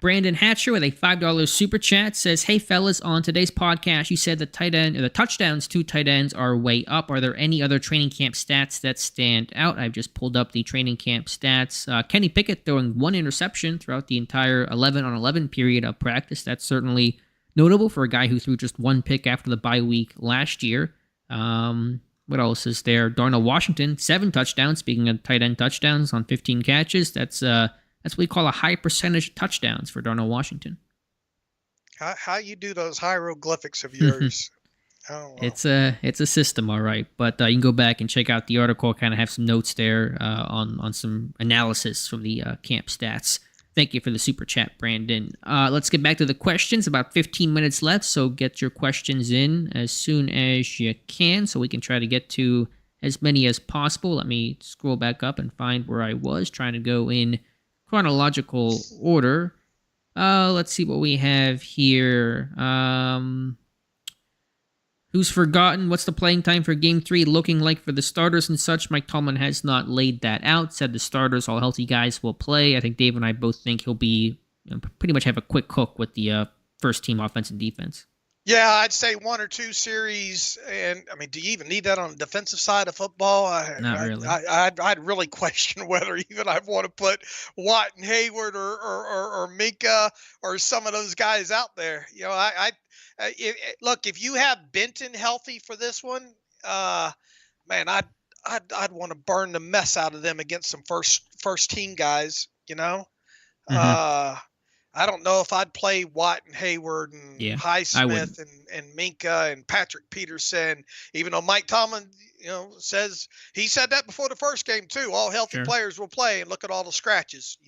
Brandon Hatcher with a $5 super chat says, "Hey fellas, on today's podcast, you said the touchdowns to tight ends are way up. Are there any other training camp stats that stand out?" I've just pulled up the training camp stats. Kenny Pickett throwing 1 interception throughout the entire 11-on-11 period of practice. That's certainly notable for a guy who threw just 1 pick after the bye week last year. What else is there? Darnell Washington, 7 touchdowns. Speaking of tight end touchdowns on 15 catches, that's what we call a high percentage touchdowns for Darnell Washington. How you do those hieroglyphics of yours? Oh, wow. It's a system, all right. But you can go back and check out the article. Kind of have some notes there on some analysis from the camp stats. Thank you for the super chat, Brandon. Let's get back to the questions. About 15 minutes left, so get your questions in as soon as you can so we can try to get to as many as possible. Let me scroll back up and find where I was trying to go in chronological order. Let's see what we have here. Who's forgotten? What's the playing time for Game 3 looking like for the starters and such? Mike Tomlin has not laid that out. Said the starters, all healthy guys, will play. I think Dave and I both think he'll be pretty much have a quick hook with the first team offense and defense. Yeah, I'd say 1 or 2 series, and I mean, do you even need that on the defensive side of football? Not really. I'd really question whether even I'd want to put Watt and Hayward or Minka or some of those guys out there. Look, if you have Benton healthy for this one, man, I'd want to burn the mess out of them against some first team guys. I don't know if I'd play Watt and Hayward and Highsmith and Minka and Patrick Peterson, even though Mike Tomlin, says he said that before the first game too. All healthy players will play, and look at all the scratches,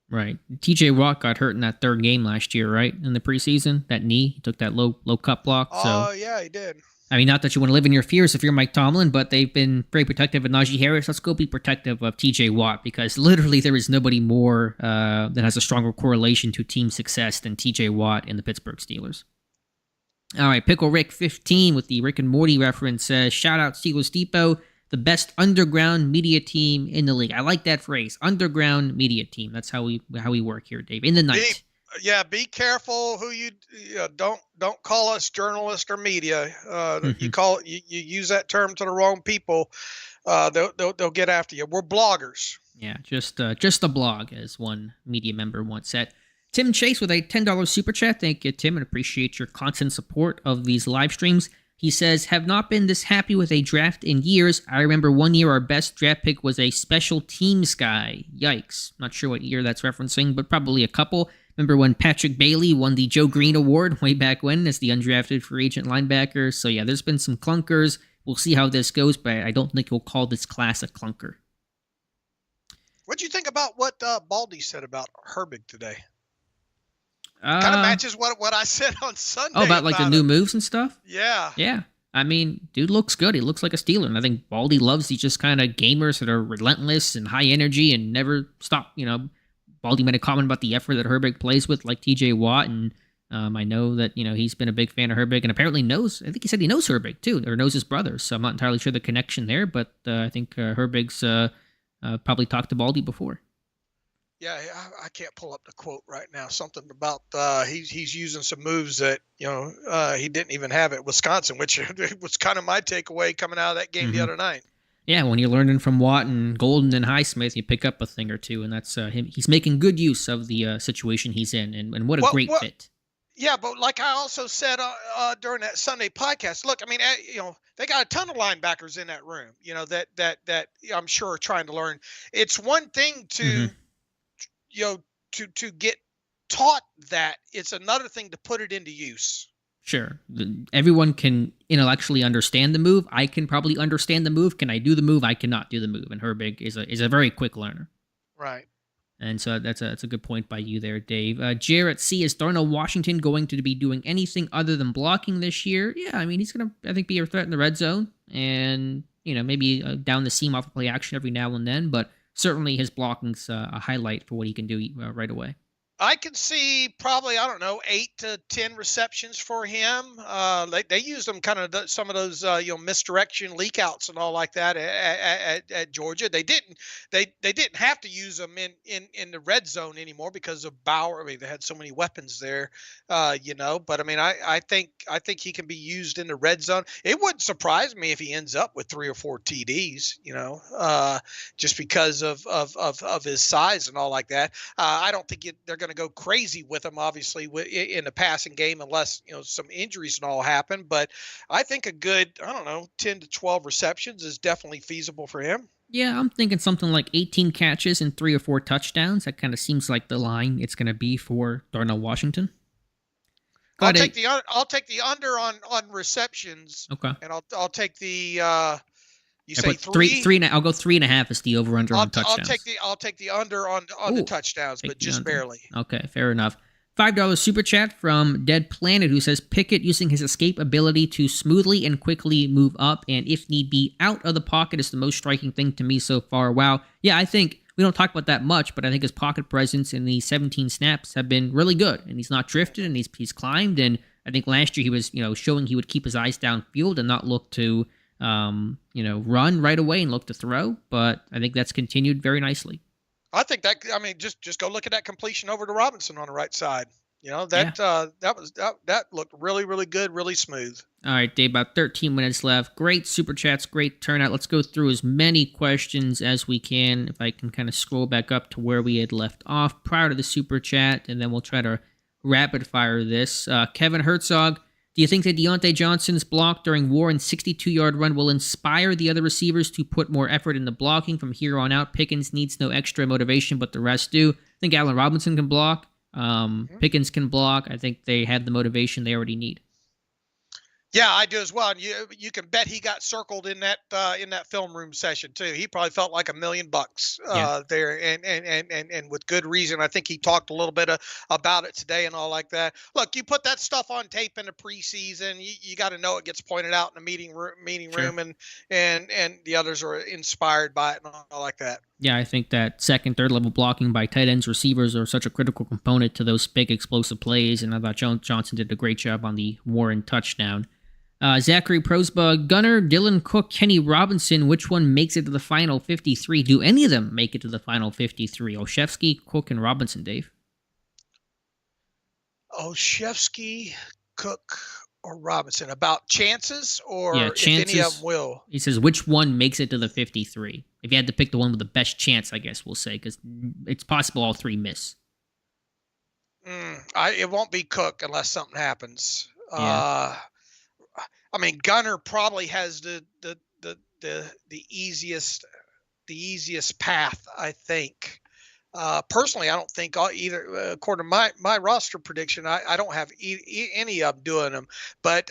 Right. TJ Watt got hurt in that 3rd game last year, right? In the preseason, that knee, he took that low cut block. Oh, yeah, he did. I mean, not that you want to live in your fears if you're Mike Tomlin, but they've been very protective of Najee Harris. Let's go be protective of TJ Watt, because literally there is nobody more that has a stronger correlation to team success than TJ Watt and the Pittsburgh Steelers. All right, Pickle Rick 15 with the Rick and Morty reference says, "Shout out Steelers Depot, the best underground media team in the league." I like that phrase, underground media team. That's how we work here, Dave. In the night. Yeah, be careful who you don't call us journalists or media. You use that term to the wrong people, they'll get after you. We're bloggers. Yeah, just a blog, as one media member once said. Tim Chase with a $10 super chat. Thank you, Tim, and appreciate your constant support of these live streams. He says, "Have not been this happy with a draft in years. I remember one year our best draft pick was a special teams guy. Yikes." Not sure what year that's referencing, but probably a couple. Remember when Patrick Bailey won the Joe Green Award way back when as the undrafted free agent linebacker? So yeah, there's been some clunkers. We'll see how this goes, but I don't think we'll call this class a clunker. What'd you think about what Baldy said about Herbig today? Kind of matches what I said on Sunday. Oh, about like the new moves and stuff? Yeah. Yeah. I mean, dude looks good. He looks like a Steeler. And I think Baldy loves these just kind of gamers that are relentless and high energy and never stop. Baldy made a comment about the effort that Herbig plays with, like TJ Watt. And I know that, he's been a big fan of Herbig and apparently knows, I think he said he knows Herbig too, or knows his brother. So I'm not entirely sure the connection there, but I think Herbig's probably talked to Baldy before. Yeah, I can't pull up the quote right now. Something about he's using some moves that he didn't even have at Wisconsin, which was kind of my takeaway coming out of that game the other night. Yeah, when you're learning from Watt and Golden and Highsmith, you pick up a thing or two, and that's him. He's making good use of the situation he's in, and what a great fit. Yeah, but like I also said during that Sunday podcast, look, I mean, they got a ton of linebackers in that room, that I'm sure are trying to learn. It's one thing to to get taught that. It's another thing to put it into use. Sure. Everyone can intellectually understand the move. I can probably understand the move. Can I do the move? I cannot do the move. And Herbig is a very quick learner. Right. And so that's a good point by you there, Dave. Jarrett C. Is Darnell Washington going to be doing anything other than blocking this year? Yeah, I mean, he's going to, I think, be a threat in the red zone and, maybe down the seam off of play action every now and then. But certainly his blocking's a highlight for what he can do right away. I can see probably, 8 to 10 receptions for him. They used them kind of some of those misdirection leak outs and all like that at Georgia. They didn't have to use them in the red zone anymore because of Bauer. I mean, they had so many weapons there, But I mean, I think he can be used in the red zone. It wouldn't surprise me if he ends up with 3 or 4 TDs. Just because of his size and all like that. I don't think they're going to go crazy with him, obviously, in the passing game, unless some injuries and all happen. But I think a good 10 to 12 receptions is definitely feasible for him. Yeah, I'm thinking something like 18 catches and 3 or 4 touchdowns. That kind of seems like the line it's going to be for Darnell Washington. I'll take the under on receptions. Okay, and I'll take the. You say three. I'll go 3.5 is the over/under on touchdowns. I'll take the under on the touchdowns, but just barely. Okay, fair enough. $5 super chat from Dead Planet, who says Pickett using his escape ability to smoothly and quickly move up and, if need be, out of the pocket is the most striking thing to me so far. Wow. Yeah, I think we don't talk about that much, but I think his pocket presence in the 17 snaps have been really good, and he's not drifted, and he's climbed, and I think last year he was showing he would keep his eyes downfield and not look to run right away and look to throw, but I think that's continued very nicely. I think that, just go look at that completion over to Robinson on the right side. That looked really, really good, really smooth. All right, Dave, about 13 minutes left. Great super chats, great turnout. Let's go through as many questions as we can. If I can kind of scroll back up to where we had left off prior to the super chat, and then we'll try to rapid fire this. Kevin Herzog, do you think that Deontay Johnson's block during Warren's 62-yard run will inspire the other receivers to put more effort into blocking from here on out? Pickens needs no extra motivation, but the rest do. I think Allen Robinson can block. Pickens can block. I think they have the motivation they already need. Yeah, I do as well. And you can bet he got circled in that film room session too. He probably felt like $1 million there, and with good reason. I think he talked a little bit about it today and all like that. Look, you put that stuff on tape in the preseason. You got to know it gets pointed out in the meeting room, and the others are inspired by it and all like that. Yeah, I think that second, third level blocking by tight ends, receivers are such a critical component to those big explosive plays, and I thought Johnson did a great job on the Warren touchdown. Zachary Prosbug, Gunner, Dylan Cook, Kenny Robinson, which one makes it to the final 53? Do any of them make it to the final 53? Olszewski, Cook, and Robinson, Dave? Olszewski, Cook, or Robinson. About chances, or chances, if any of them will? He says, which one makes it to the 53? If you had to pick the one with the best chance, I guess we'll say, because it's possible all three miss. It won't be Cook unless something happens. Yeah. Gunner probably has the easiest path, I think. Personally, I don't think either. According to my roster prediction, I don't have any of them doing them. But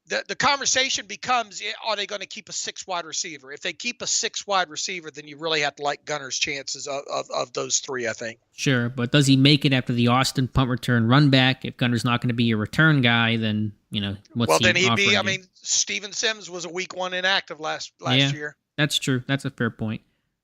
the conversation becomes: are they going to keep a 6 wide receiver? If they keep a 6 wide receiver, then you really have to like Gunner's chances of those 3. I think. Sure, but does he make it after the Austin punt return run back? If Gunner's not going to be a return guy, then what's well, then he'd be. Steven Sims was a week 1 inactive last year. That's true. That's a fair point.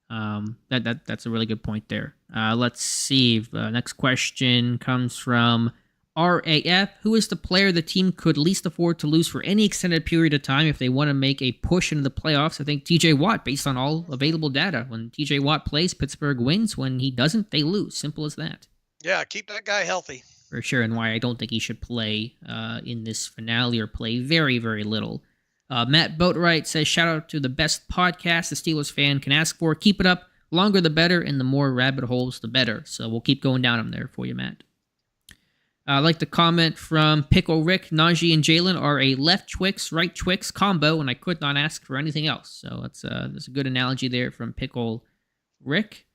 That's a really good point there. Let's see. Next question comes from RAF, who is the player the team could least afford to lose for any extended period of time if they want to make a push into the playoffs? I think TJ Watt, based on all available data. When TJ Watt plays, Pittsburgh wins. When he doesn't, they lose. Simple as that. Yeah, keep that guy healthy. For sure, and why I don't think he should play in this finale or play very, very little. Matt Boatwright says, shout out to the best podcast the Steelers fan can ask for. Keep it up. Longer the better, and the more rabbit holes, the better. So we'll keep going down them there for you, Matt. I like the comment from Pickle Rick. Najee and Jalen are a left Twix, right Twix combo, and I could not ask for anything else. So that's a good analogy there from Pickle Rick.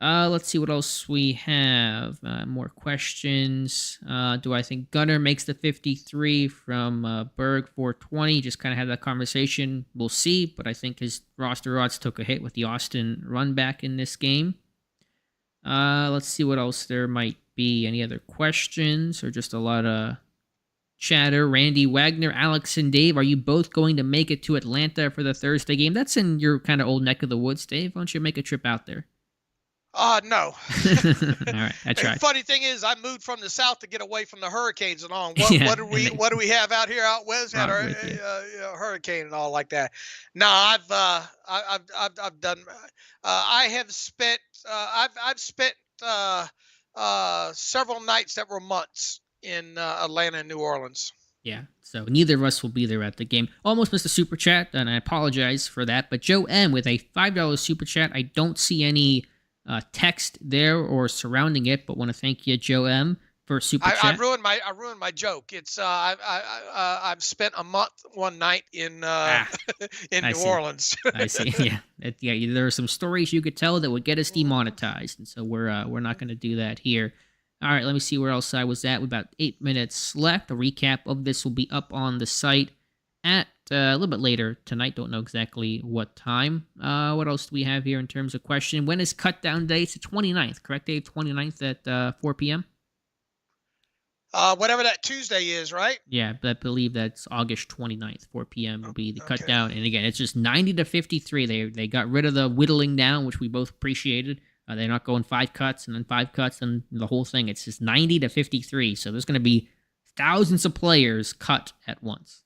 Let's see what else we have. More questions. Do I think Gunner makes the 53 from Berg 420? Just kind of had that conversation. We'll see, but I think his roster odds took a hit with the Austin run back in this game. Let's see what else there might be. Any other questions or just a lot of chatter? Randy Wagner, Alex, and Dave, are you both going to make it to Atlanta for the Thursday game? That's in your kind of old neck of the woods, Dave. Why don't you make a trip out there? No. All right, I tried. The funny thing is, I moved from the south to get away from the hurricanes and all. What do we have out here out west? Had a hurricane and all like that. No, I've done. I've spent several nights that were months in Atlanta and New Orleans. Yeah, so neither of us will be there at the game. Almost missed a super chat, and I apologize for that. But Joe M with a $5 super chat. I don't see any text there or surrounding it, but want to thank you, Joe M, for super chat. I ruined my joke. It's I've spent a month one night in New Orleans. I see. Yeah. There are some stories you could tell that would get us demonetized, and so we're not going to do that here. All right, let me see where else I was at. With about 8 minutes left. A recap of this will be up on the site at a little bit later tonight. Don't know exactly what time. What else do we have here in terms of question? When is cut down day? It's the 29th, correct, Dave? 29th at 4 p.m.? Whatever that Tuesday is, right? Yeah, I believe that's August 29th. 4 p.m. will be the cut down. And again, it's just 90 to 53. They got rid of the whittling down, which we both appreciated. They're not going 5 cuts and then 5 cuts and the whole thing. It's just 90 to 53. So there's going to be thousands of players cut at once.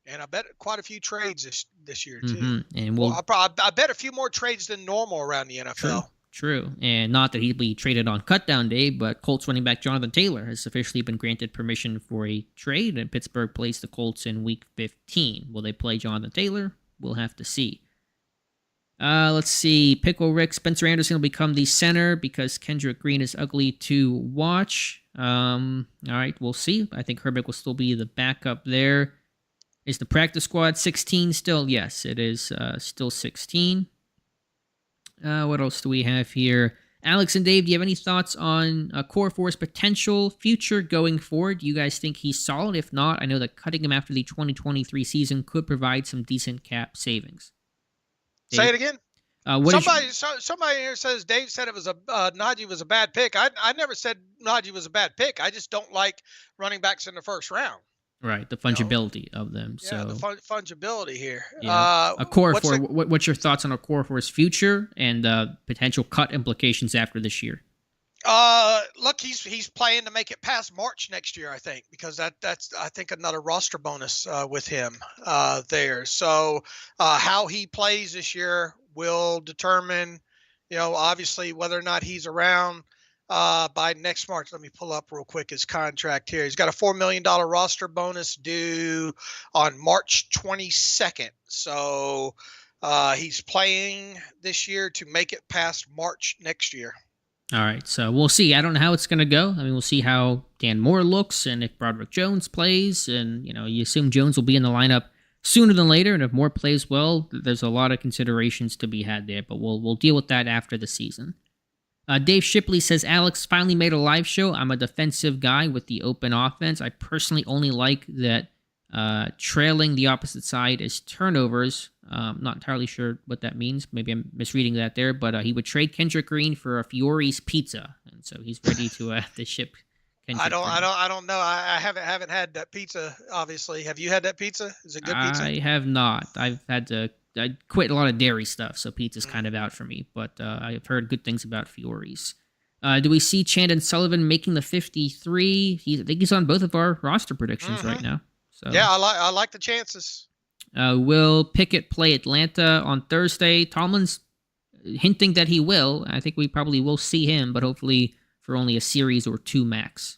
And I bet quite a few trades this year, too. Mm-hmm. And I bet a few more trades than normal around the NFL. True. And not that he'd be traded on cutdown day, but Colts running back Jonathan Taylor has officially been granted permission for a trade, and Pittsburgh plays the Colts in Week 15. Will they play Jonathan Taylor? We'll have to see. Let's see. Pickle Rick, Spencer Anderson will become the center because Kendrick Green is ugly to watch. All right, we'll see. I think Herbig will still be the backup there. Is the practice squad 16 still? Yes, it is still 16. What else do we have here? Alex and Dave, do you have any thoughts on Core 4's potential future going forward? Do you guys think he's solid? If not, I know that cutting him after the 2023 season could provide some decent cap savings. Dave? Say it again. Somebody here says Dave said it was Najee was a bad pick. I never said Najee was a bad pick. I just don't like running backs in the first round. Right, the fungibility of them. Yeah, so the fungibility here. Yeah. A Core 4. What's your thoughts on a Core 4's future and potential cut implications after this year? Look, he's playing to make it past March next year, I think, because that's I think another roster bonus with him there. So how he plays this year will determine, obviously whether or not he's around by next March. Let me pull up real quick his contract here. He's got a $4 million roster bonus due on March 22nd. So he's playing this year to make it past March next year. All right, so we'll see. I don't know how it's going to go. I mean, we'll see how Dan Moore looks and if Broderick Jones plays. And, you assume Jones will be in the lineup sooner than later. And if Moore plays well, there's a lot of considerations to be had there. But we'll deal with that after the season. Dave Shipley says, Alex finally made a live show. I'm a defensive guy with the open offense. I personally only like that trailing the opposite side is turnovers. Not entirely sure what that means. Maybe I'm misreading that there, but he would trade Kendrick Green for a Fiore's pizza, and so he's ready to ship. Kendrick Green. I don't know. I haven't had that pizza. Obviously, have you had that pizza? Is it good pizza? I have not. I quit a lot of dairy stuff, so pizza's kind of out for me. But I've heard good things about Fiore's. Do we see Chandon Sullivan making the 53? I think he's on both of our roster predictions right now. So yeah, I like the chances. Will Pickett play Atlanta on Thursday? Tomlin's hinting that he will. I think we probably will see him, but hopefully for only a series or 2 max.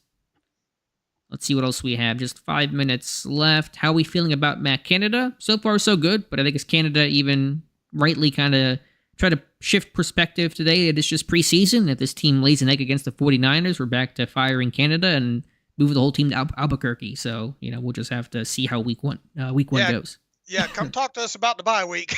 Let's see what else we have. Just 5 minutes left. How are we feeling about Matt Canada? So far, so good, but I think as Canada even rightly kind of try to shift perspective today, it is just preseason. If this team lays an egg against the 49ers, we're back to firing Canada and move the whole team to Albuquerque. So, we'll just have to see how week one goes. Yeah, come talk to us about the bye week.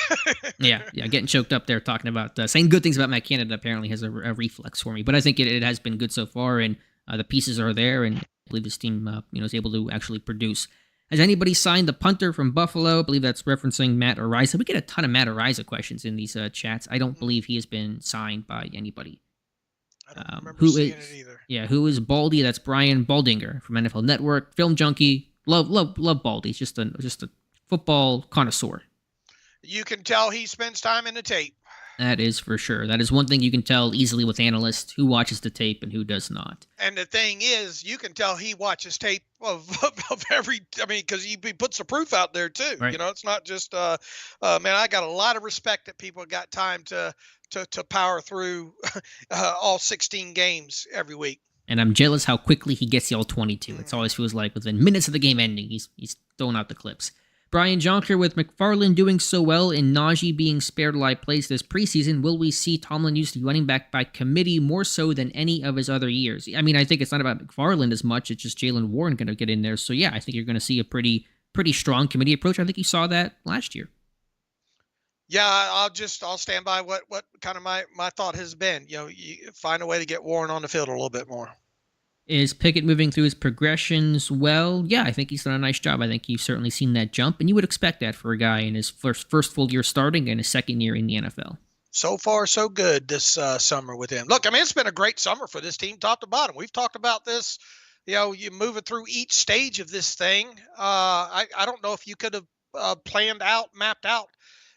yeah, getting choked up there talking about saying good things about Matt Canada apparently has a reflex for me. But I think it has been good so far, and the pieces are there, and I believe this team is able to actually produce. Has anybody signed the punter from Buffalo? I believe that's referencing Matt Araiza. We get a ton of Matt Araiza questions in these chats. I don't believe he has been signed by anybody. I don't remember seeing it either. Yeah, who is Baldy? That's Brian Baldinger from NFL Network. Film junkie. Love Baldy. He's just a football connoisseur. You can tell he spends time in the tape. That is for sure. That is one thing you can tell easily with analysts who watches the tape and who does not. And the thing is, you can tell he watches tape of every. I mean, because he puts the proof out there too. Right. It's not just. Man, I got a lot of respect that people got time to power through all 16 games every week. And I'm jealous how quickly he gets the all 22. It always feels like within minutes of the game ending, he's throwing out the clips. Brian Jonker, with McFarland doing so well and Najee being spared live plays this preseason, will we see Tomlin use the running back by committee more so than any of his other years? I mean, I think it's not about McFarland as much. It's just Jaylen Warren going to get in there. So, yeah, I think you're going to see a pretty strong committee approach. I think you saw that last year. Yeah, I'll stand by what kind of my thought has been. You find a way to get Warren on the field a little bit more. Is Pickett moving through his progressions well? Yeah, I think he's done a nice job. I think you've certainly seen that jump, and you would expect that for a guy in his first full year starting and his second year in the NFL. So far, so good this summer with him. Look, I mean, it's been a great summer for this team, top to bottom. We've talked about this. You move it through each stage of this thing. I don't know if you could have mapped out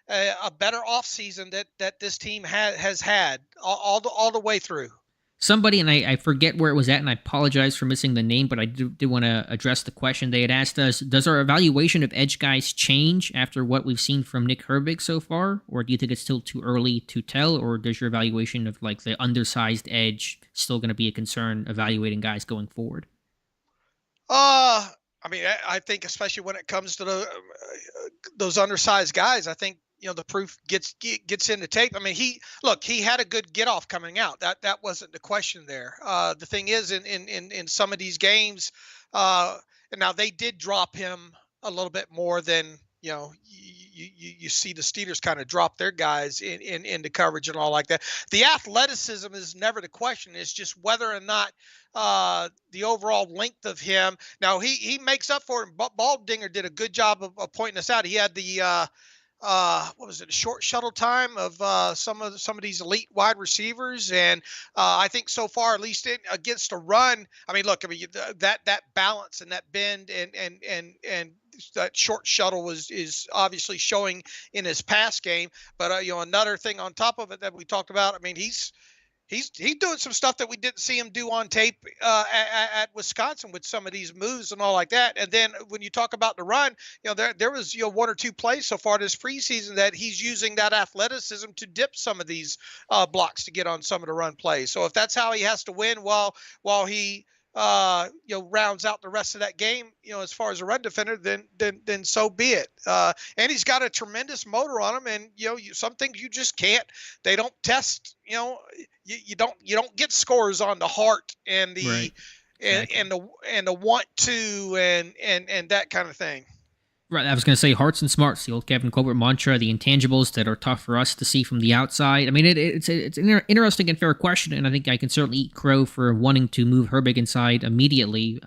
a better offseason that this team has had all the way through. Somebody, and I forget where it was at, and I apologize for missing the name, but I do want to address the question. They had asked us, does our evaluation of edge guys change after what we've seen from Nick Herbig so far? Or do you think it's still too early to tell? Or does your evaluation of like the undersized edge still going to be a concern evaluating guys going forward? I mean, I think especially when it comes to those undersized guys, I think, the proof gets into tape. I mean, he had a good get off coming out. That wasn't the question there. The thing is, in some of these games, and now they did drop him a little bit more than you see the Steelers kind of drop their guys into coverage and all like that. The athleticism is never the question. It's just whether or not the overall length of him. Now he makes up for it. Baldinger did a good job of pointing this out. He had the what was it? A short shuttle time of some of these elite wide receivers, and I think so far, at least against a run. I mean, look, that balance and that bend and that short shuttle is obviously showing in his pass game. But another thing on top of it that we talked about. I mean, he's doing some stuff that we didn't see him do on tape at Wisconsin with some of these moves and all like that. And then when you talk about the run, there was one or two plays so far this preseason that he's using that athleticism to dip some of these blocks to get on some of the run plays. So if that's how he has to win while he rounds out the rest of that game, as far as a run defender, then so be it. And he's got a tremendous motor on him, and some things you just can't. They don't test. You don't get scores on the heart and the right. Exactly. and the want to and that kind of thing. Right, I was going to say hearts and smarts, the old Kevin Colbert mantra, the intangibles that are tough for us to see from the outside. I mean, it's an interesting and fair question, and I think I can certainly eat crow for wanting to move Herbig inside immediately,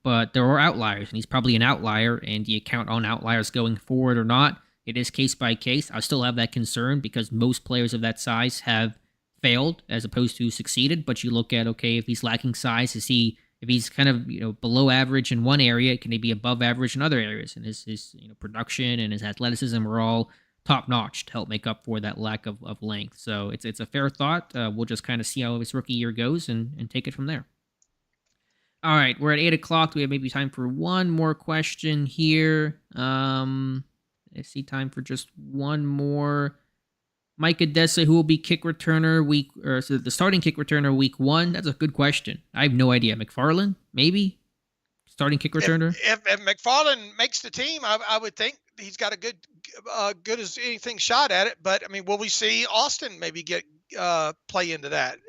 but there are outliers, and he's probably an outlier, and do you count on outliers going forward or not? It is case by case. I still have that concern because most players of that size have failed as opposed to succeeded, but you look at, okay, if he's lacking size, if he's kind of below average in one area, can he be above average in other areas? And his production and his athleticism are all top notch to help make up for that lack of length. So it's a fair thought. We'll just kind of see how his rookie year goes and take it from there. All right, we're at 8 o'clock. We have maybe time for one more question here. I see time for just one more. Mike Odessa, who will be kick returner the starting kick returner week 1? That's a good question. I have no idea. McFarland, maybe? Starting kick returner? If McFarland makes the team, I would think he's got a good as anything shot at it. But I mean, will we see Austin maybe get play into that?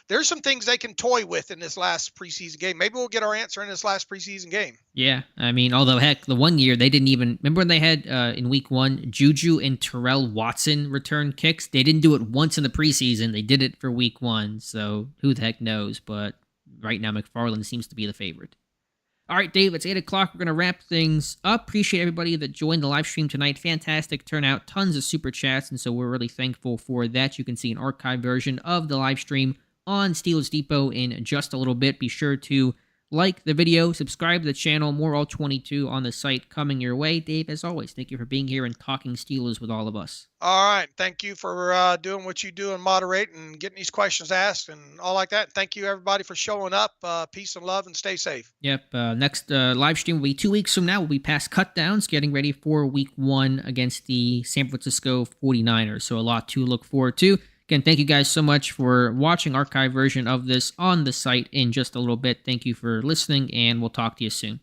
There's some things they can toy with in this last preseason game. Maybe we'll get our answer in this last preseason game. Yeah, I mean, although heck, the one year they didn't even remember when they had in week 1 Juju and Terrell Watson return kicks. They didn't do it once in the preseason. They did it for week 1. So who the heck knows? But right now, McFarland seems to be the favorite. All right, Dave, it's 8 o'clock. We're going to wrap things up. Appreciate everybody that joined the live stream tonight. Fantastic turnout. Tons of super chats, and so we're really thankful for that. You can see an archived version of the live stream on Steelers Depot in just a little bit. Be sure to like the video, subscribe to the channel. More All-22 on the site coming your way. Dave, as always, thank you for being here and talking Steelers with all of us. All right. Thank you for doing what you do and moderating and getting these questions asked and all like that. Thank you, everybody, for showing up. Peace and love, and stay safe. Yep. Next live stream will be 2 weeks from now. We'll be past cutdowns, getting ready for week 1 against the San Francisco 49ers. So a lot to look forward to. Again, thank you guys so much for watching. Archive version of this on the site in just a little bit. Thank you for listening, and we'll talk to you soon.